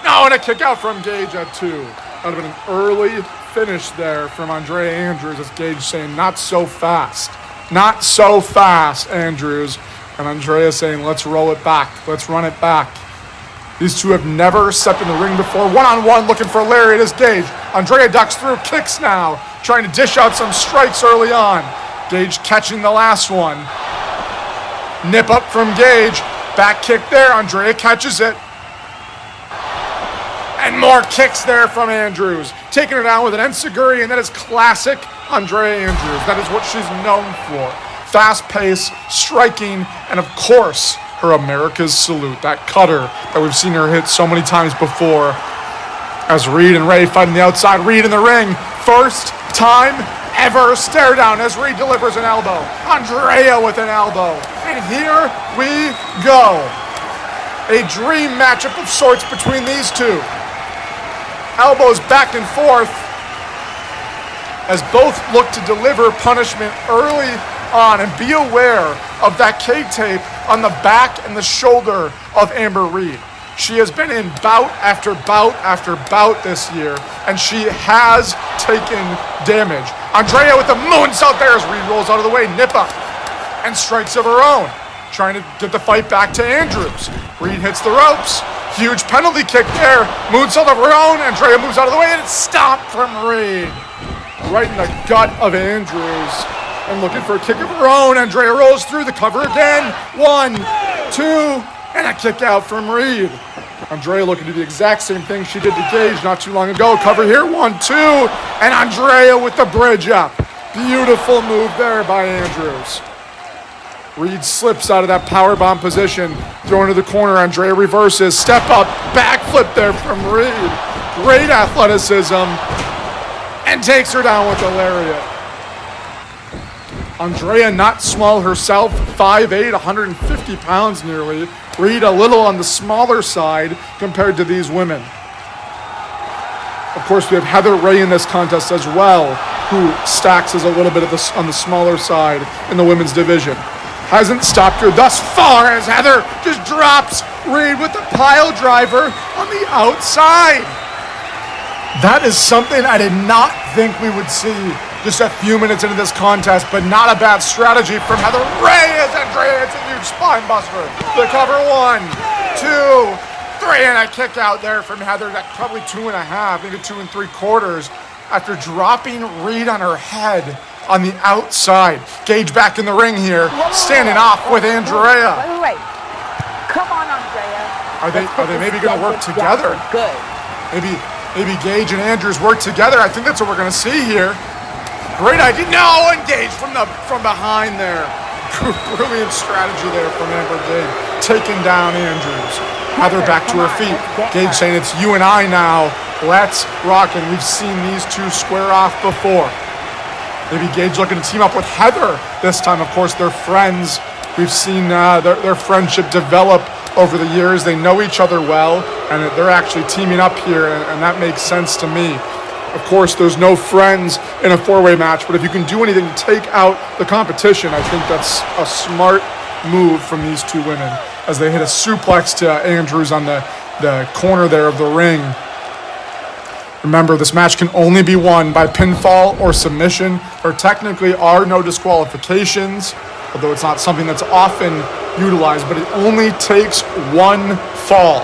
No, and a kick out from Gage at 2. That would have been an early finish there from Andrea Andrews as Gage saying, not so fast. Not so fast, Andrews. And Andrea saying, let's roll it back. Let's run it back. These two have never stepped in the ring before. One-on-one looking for a lariat is Gage. Andrea ducks through, kicks now. Trying to dish out some strikes early on. Gage catching the last one. Nip up from Gage. Back kick there. Andrea catches it. And more kicks there from Andrews. Taking her down with an enziguri, and that is classic Andrea Andrews. That is what she's known for. Fast pace, striking, and of course, her America's Salute. That cutter that we've seen her hit so many times before. As Reed and Ray fight on the outside. Reed in the ring. First time ever stare down as Reed delivers an elbow. Andrea with an elbow. And here we go. A dream matchup of sorts between these two. Elbows back and forth as both look to deliver punishment early on. And be aware of that K-tape on the back and the shoulder of Amber Reed. She has been in bout after bout after bout this year, and she has taken damage. Andrea with the moonsault there as Reed rolls out of the way, nip up, and strikes of her own, trying to get the fight back to Andrews. Reed hits the ropes, huge penalty kick there, moonsault of her own, Andrea moves out of the way, and it's stomped from Reed. Right in the gut of Andrews. And looking for a kick of her own. Andrea rolls through the cover again. 1, 2, and a kick out from Reed. Andrea looking to do the exact same thing she did to Gage not too long ago. Cover here, 1, 2, and Andrea with the bridge up. Beautiful move there by Andrews. Reed slips out of that powerbomb position. Thrown to the corner, Andrea reverses. Step up, backflip there from Reed. Great athleticism. And takes her down with the lariat. Andrea not small herself, 5'8", 150 pounds nearly. Reed a little on the smaller side compared to these women. Of course, we have Heather Ray in this contest as well, who stacks as a little bit on the smaller side in the women's division. Hasn't stopped her thus far as Heather just drops Reed with the pile driver on the outside. That is something I did not think we would see just a few minutes into this contest, but not a bad strategy from Heather Ray as Andrea hits a huge spine buster. The cover 1, 2, 3, and a kick out there from Heather. That probably 2.5, maybe 2 3/4 after dropping Reed on her head on the outside. Gage back in the ring here, standing off with Andrea. Wait. Come on, Andrea. Are they maybe going to work together? Good. Maybe Gage and Andrews work together. I think that's what we're going to see here. Great idea. No, engage from behind there. Brilliant strategy there from Amber Gage. Taking down Andrews. Heather back to her feet. Gage saying, it's you and I now. Let's rock. And we've seen these two square off before. Maybe Gage looking to team up with Heather this time. Of course, they're friends. We've seen their friendship develop over the years. They know each other well, and they're actually teaming up here, and that makes sense to me. Of course, there's no friends in a four-way match, but if you can do anything to take out the competition, I think that's a smart move from these two women as they hit a suplex to Andrews on the corner there of the ring. Remember, this match can only be won by pinfall or submission. There technically are no disqualifications, although it's not something that's often utilized, but it only takes one fall.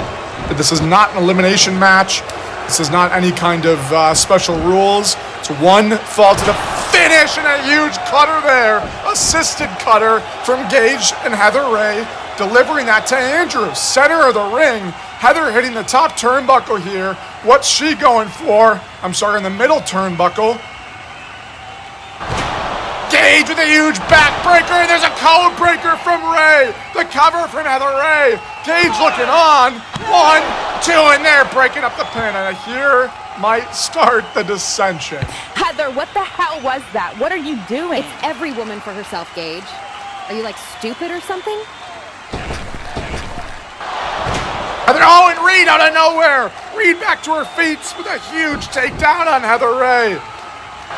This is not an elimination match. This is not any kind of special rules. It's one fall to the finish and a huge cutter there. Assisted cutter from Gage and Heather Ray, delivering that to Andrews. Center of the ring. Heather hitting the top turnbuckle here. What's she going for? I'm sorry, in the middle turnbuckle. Gage with a huge backbreaker, and there's a code breaker from Ray. The cover from Heather Ray. Gage looking on. 1, 2, and they're breaking up the pin. And here might start the dissension. Heather, what the hell was that? What are you doing? It's every woman for herself, Gage. Are you like stupid or something? Heather, oh, and Reed out of nowhere. Reed back to her feet with a huge takedown on Heather Ray.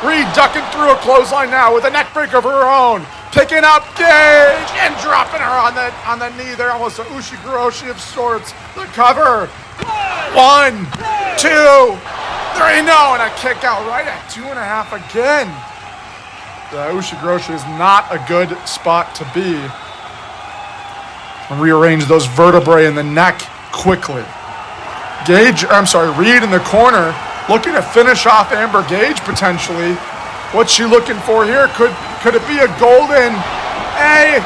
Reed ducking through a clothesline now with a neck break of her own. Picking up Gage and dropping her on the knee there. Almost a Ushiguroshi of sorts. The cover. 1, 2, 3, no, and a kick out right at 2.5 again. The Ushiguroshi is not a good spot to be. And rearrange those vertebrae in the neck quickly. Reed in the corner. Looking to finish off Amber Gage potentially. What's she looking for here? Could it be a golden? Hey,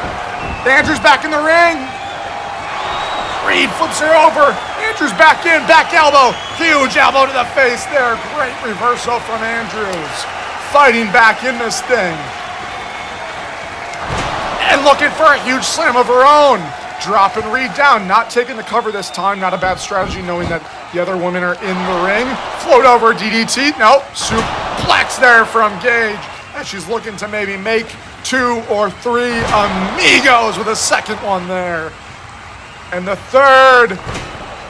Andrews back in the ring. Reed flips her over. Andrews back in, back elbow. Huge elbow to the face there. Great reversal from Andrews. Fighting back in this thing. And looking for a huge slam of her own. Dropping Reed down, not taking the cover this time. Not a bad strategy knowing that the other women are in the ring. Float over DDT. Nope. Suplex there from Gage. And she's looking to maybe make 2 or 3 amigos with a second one there. And the third.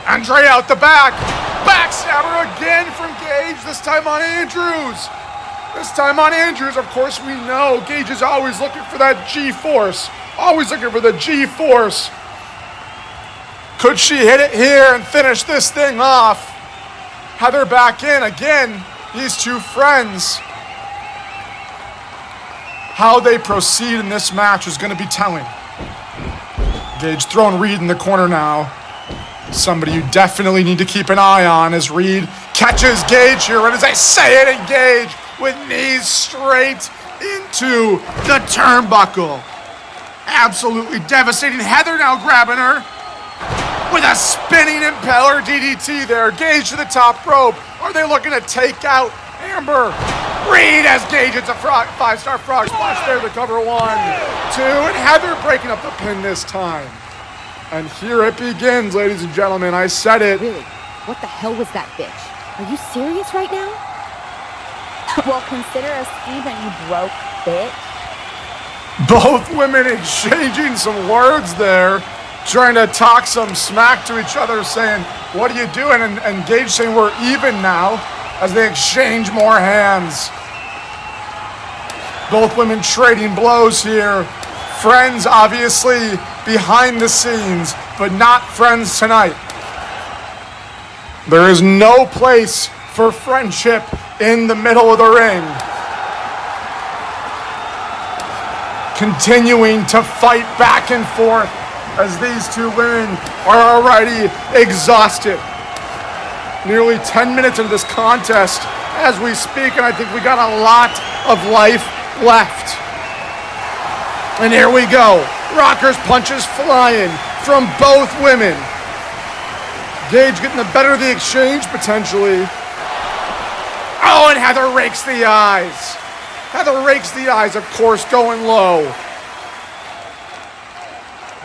Andrea out the back. Backstabber again from Gage. This time on Andrews. Of course, we know Gage is always looking for that G-force. Always looking for the G-force. Could she hit it here and finish this thing off? Heather back in again. These two friends. How they proceed in this match is going to be telling. Gage throwing Reed in the corner now. Somebody you definitely need to keep an eye on as Reed catches Gage here. Right as I say it, Gage with knees straight into the turnbuckle. Absolutely devastating. Heather now grabbing her with a spinning impeller DDT there. Gage to the top rope. Are they looking to take out Amber? Reed as Gage hits a 5-star frog splash there to cover 1, 2, and Heather breaking up the pin this time. And here it begins, ladies and gentlemen. I said it. Really? What the hell was that bitch? Are you serious right now? Well, consider us even, you broke bitch. Both women exchanging some words there, trying to talk some smack to each other, saying, what are you doing? And Gage saying, we're even now, as they exchange more hands. Both women trading blows here. Friends, obviously, behind the scenes, but not friends tonight. There is no place for friendship in the middle of the ring. Continuing to fight back and forth as these two women are already exhausted. Nearly 10 minutes into this contest as we speak, and I think we got a lot of life left. And here we go. Rockers punches flying from both women. Gage getting the better of the exchange, potentially. Oh, and Heather rakes the eyes. Heather rakes the eyes, of course, going low.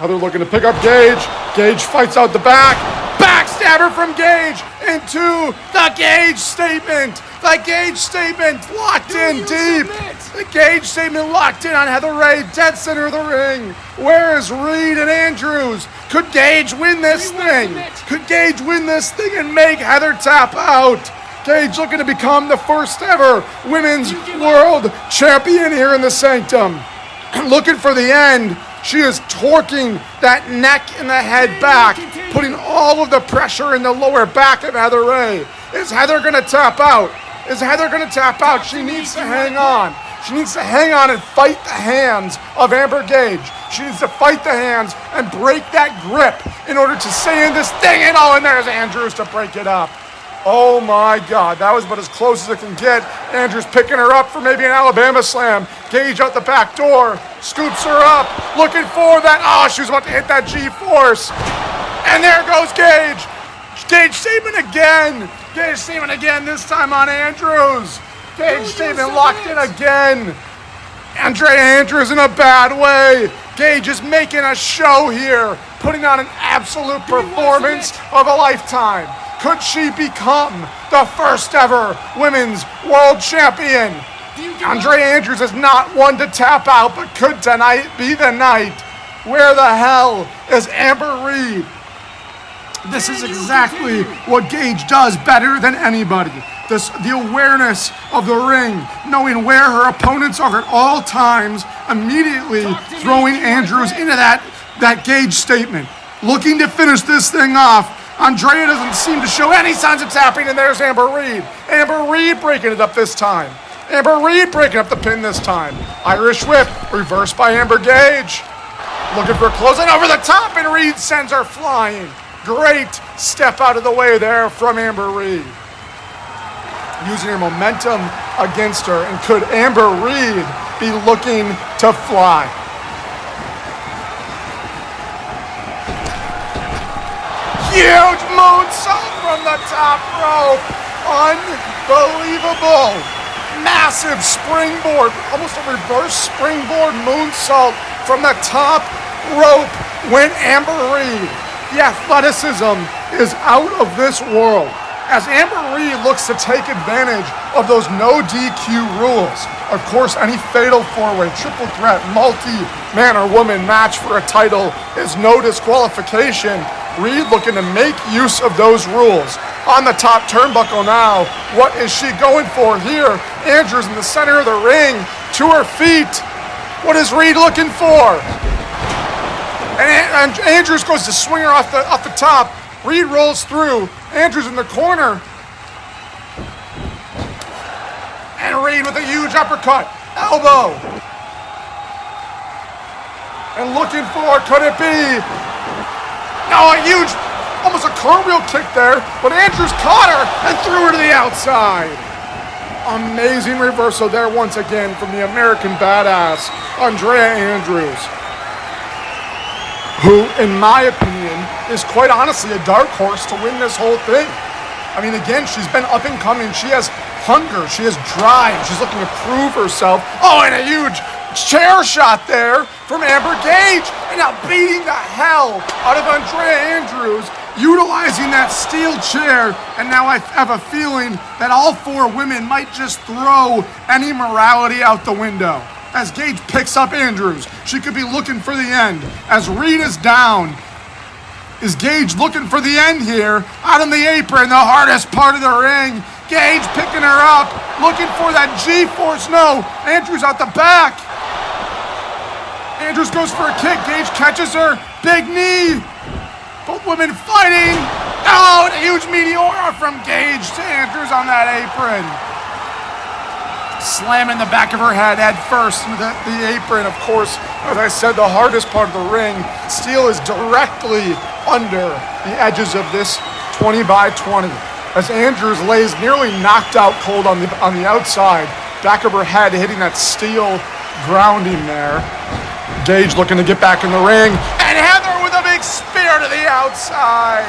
Heather looking to pick up Gage. Gage fights out the back. Backstabber from Gage into the Gage statement. The Gage statement locked in deep. The Gage statement locked in on Heather Ray, dead center of the ring. Where is Reed and Andrews? Could Gage win this thing? Could Gage win this thing and make Heather tap out? Gage looking to become the first ever women's world champion here in the Sanctum. Looking for the end. She is torquing that neck and the head back, putting all of the pressure in the lower back of Heather Ray. Is Heather going to tap out? Is Heather going to tap out? She needs to hang on. She needs to hang on and fight the hands of Amber Gage. She needs to fight the hands and break that grip in order to stay in this thing. And there's Andrews to break it up. Oh my God, that was about as close as it can get. Andrews picking her up for maybe an Alabama slam. Gage out the back door, scoops her up, looking for that. Oh, she was about to hit that G-force. And there goes Gage. Gage statement again. Gage statement again, this time on Andrews. Gage statement locked in again. Andrea Andrews in a bad way. Gage is making a show here, putting on an absolute performance of a lifetime. Could she become the first ever women's world champion? Andrea Andrews is not one to tap out, but could tonight be the night? Where the hell is Amber Reed? This is exactly what Gage does better than anybody. The awareness of the ring, knowing where her opponents are at all times, immediately throwing Andrews into that Gage statement. Looking to finish this thing off. Andrea doesn't seem to show any signs of tapping, and there's Amber Reed. Amber Reed breaking it up this time. Amber Reed breaking up the pin this time. Irish whip, reversed by Amber Gage. Looking for a closing over the top, and Reed sends her flying. Great step out of the way there from Amber Reed. Using her momentum against her, and could Amber Reed be looking to fly? Huge moonsault from the top rope. Unbelievable. Massive springboard, almost a reverse springboard moonsault from the top rope went Amber Reed. The athleticism is out of this world as Amber Reed looks to take advantage of those no DQ rules. Of course, any fatal four-way, triple threat, multi-man or woman match for a title is no disqualification. Reed looking to make use of those rules. On the top turnbuckle now, what is she going for here? Andrews in the center of the ring, to her feet. What is Reed looking for? And Andrews goes to swing her off the top. Reed rolls through. Andrews in the corner. And Reed with a huge uppercut. Elbow. And looking for, could it be? No, a huge, almost a cartwheel kick there, but Andrews caught her and threw her to the outside. Amazing reversal there once again from the American Badass, Andrea Andrews, who, in my opinion, is quite honestly a dark horse to win this whole thing. I mean, again, she's been up and coming. She has hunger. She has drive. She's looking to prove herself. Oh, and a huge chair shot there from Amber Gage, and now beating the hell out of Andrea Andrews, utilizing that steel chair, and now I have a feeling that all four women might just throw any morality out the window. As Gage picks up Andrews, she could be looking for the end. As Reed is down, is Gage looking for the end here? Out on the apron, the hardest part of the ring. Gage picking her up, looking for that G-force. No, Andrews out the back. Andrews goes for a kick. Gage catches her. Big knee. Both women fighting. Oh, and a huge meteora from Gage to Andrews on that apron. Slamming the back of her head first into the apron. Of course, as I said, the hardest part of the ring. Steel is directly under the edges of this 20 by 20. As Andrews lays nearly knocked out cold on the outside. Back of her head hitting that steel grounding there. Gage looking to get back in the ring. And Heather with a big spear to the outside.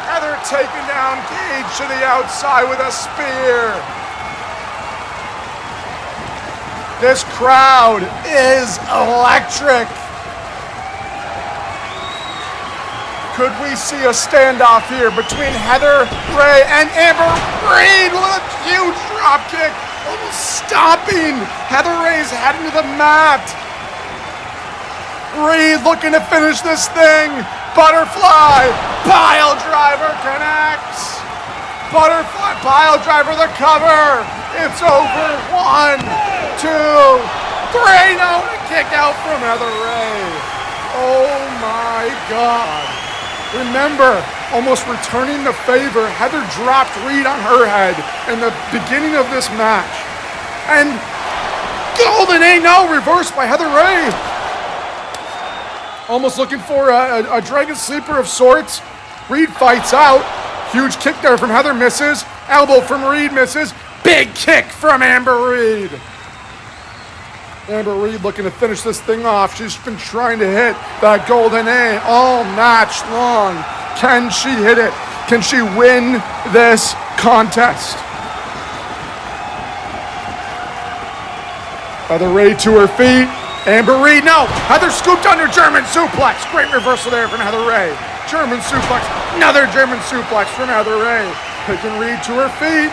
Heather taking down Gage to the outside with a spear. This crowd is electric. Could we see a standoff here between Heather Ray and Amber Reed with a huge drop kick, almost stomping Heather Ray's head into the mat. Reed looking to finish this thing. Butterfly pile driver connects. Butterfly pile driver, the cover. It's over. 1, 2, 3. No, a kick out from Heather Ray. Oh my God. Remember, almost returning the favor, Heather dropped Reed on her head in the beginning of this match. And Golden A now reversed by Heather Ray. Almost looking for a dragon sleeper of sorts. Reed fights out. Huge kick there from Heather, misses. Elbow from Reed, misses. Big kick from Amber Reed. Amber Reed looking to finish this thing off. She's been trying to hit that Golden A all match long. Can she hit it? Can she win this contest? Heather Ray to her feet. Amber Reed, no. Heather scooped under German suplex. Great reversal there from Heather Ray. German suplex. Another German suplex from Heather Ray. Picking Reed to her feet.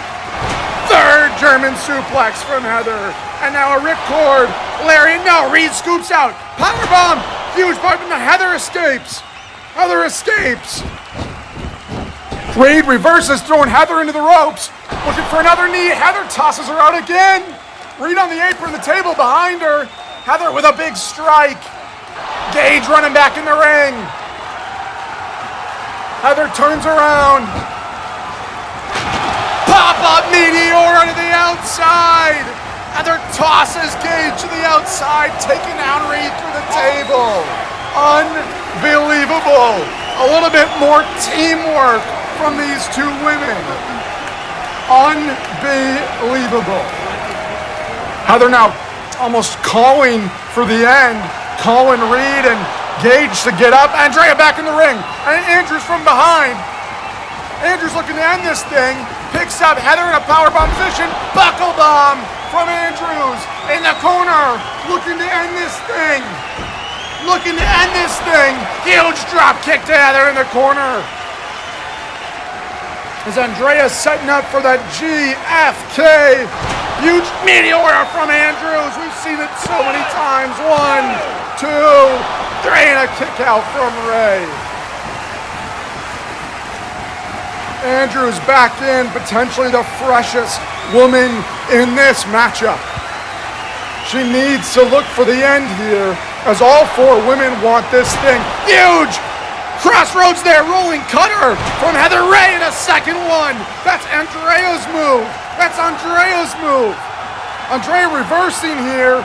Third German suplex from Heather. And now a ripcord. Lariat, no. Reed scoops out. Powerbomb. Huge button. Heather escapes. Heather escapes. Reed reverses, throwing Heather into the ropes. Looking for another knee. Heather tosses her out again. Reed on the apron, the table behind her. Heather with a big strike. Gage running back in the ring. Heather turns around. Pop-up meteor onto the outside. Heather tosses Gage to the outside, taking down Reed through the table. Unbelievable. A little bit more teamwork from these two women. Unbelievable. Heather now almost calling for the end, calling Reed and Gage to get up. Andrea back in the ring, and Andrews from behind. Andrews looking to end this thing, picks up Heather in a powerbomb position, buckle bomb from Andrews in the corner, looking to end this thing. Looking to end this thing. Huge drop kick to Heather in the corner. As Andrea setting up for that GFK. Huge meteor from Andrews. We've seen it so many times. 1, 2, 3, and a kick out from Ray. Andrews back in, potentially the freshest woman in this matchup. She needs to look for the end here, as all 4 women want this thing. Huge crossroads there, rolling cutter from Heather Ray in a second one. That's Andrea's move. That's Andrea's move. Andrea reversing here.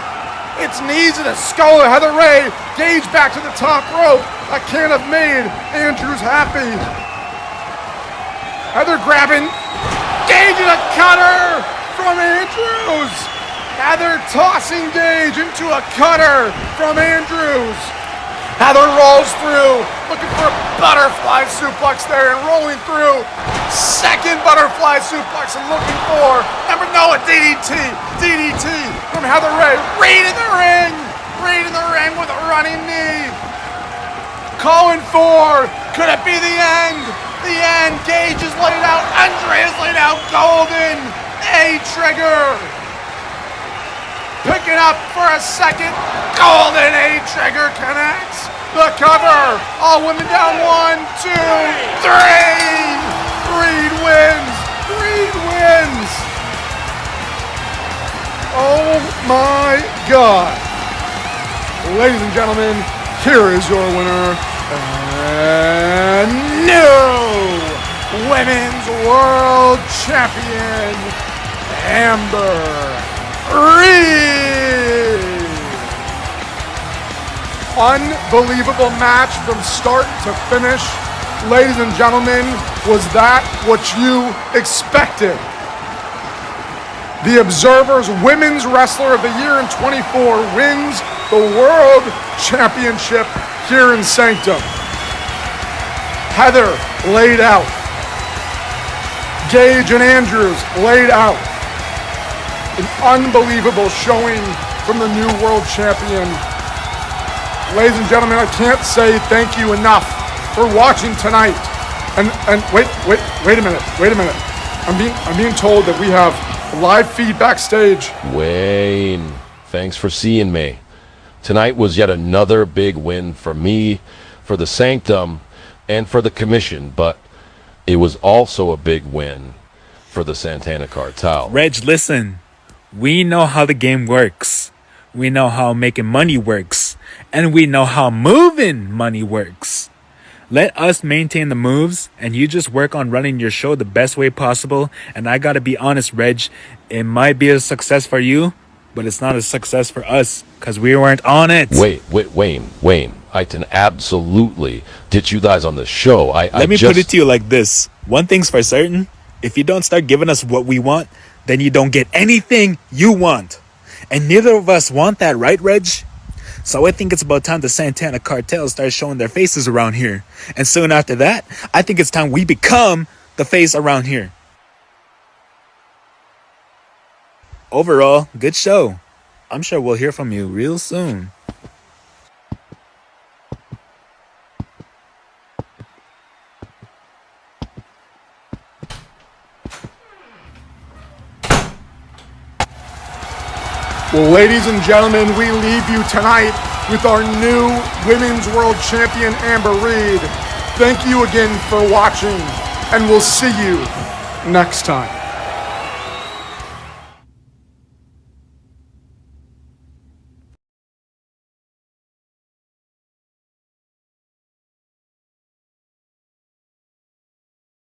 It's knees to the skull of Heather Ray. Gage back to the top rope. That can't have made Andrews happy. Heather grabbing. Gage in a cutter from Andrews. Heather tossing Gage into a cutter from Andrews. Heather rolls through, looking for a butterfly suplex there and rolling through. Second butterfly suplex and looking for a DDT. DDT from Heather Ray. Reed in the ring. Reed in the ring with a running knee. Calling for, could it be the end? The end. Gage is laid out. Andrea's laid out. Golden A trigger. Picking up for a second. Golden A trigger connects. The cover. All women down. 1, 2, 3. Reed wins. Reed wins. Oh my God. Ladies and gentlemen, here is your winner. And new Women's World Champion, Amber Reed. Unbelievable match from start to finish. Ladies and gentlemen, was that what you expected? The Observer's Women's Wrestler of the Year in 24 wins the World Championship here in Sanctum. Heather laid out. Gage and Andrews laid out. An unbelievable showing from the new world champion. Ladies and gentlemen, I can't say thank you enough for watching tonight. And wait a minute. I'm being told that we have live feed backstage. Wayne, thanks for seeing me. Tonight was yet another big win for me, for the Sanctum, and for the Commission, but it was also a big win for the Santana Cartel. Reg, listen. We know how the game works. We know how making money works. And we know how moving money works. Let us maintain the moves, and you just work on running your show the best way possible. And I gotta be honest, Reg, it might be a success for you, but it's not a success for us, because we weren't on it. Wait, Wayne. I can absolutely get you guys on the show. Let me put it to you like this. One thing's for certain. If you don't start giving us what we want, then you don't get anything you want. And neither of us want that, right, Reg? So I think it's about time the Santana Cartel starts showing their faces around here. And soon after that, I think it's time we become the face around here. Overall, good show. I'm sure we'll hear from you real soon. Well, ladies and gentlemen, we leave you tonight with our new Women's World Champion, Amber Reed. Thank you again for watching, and we'll see you next time.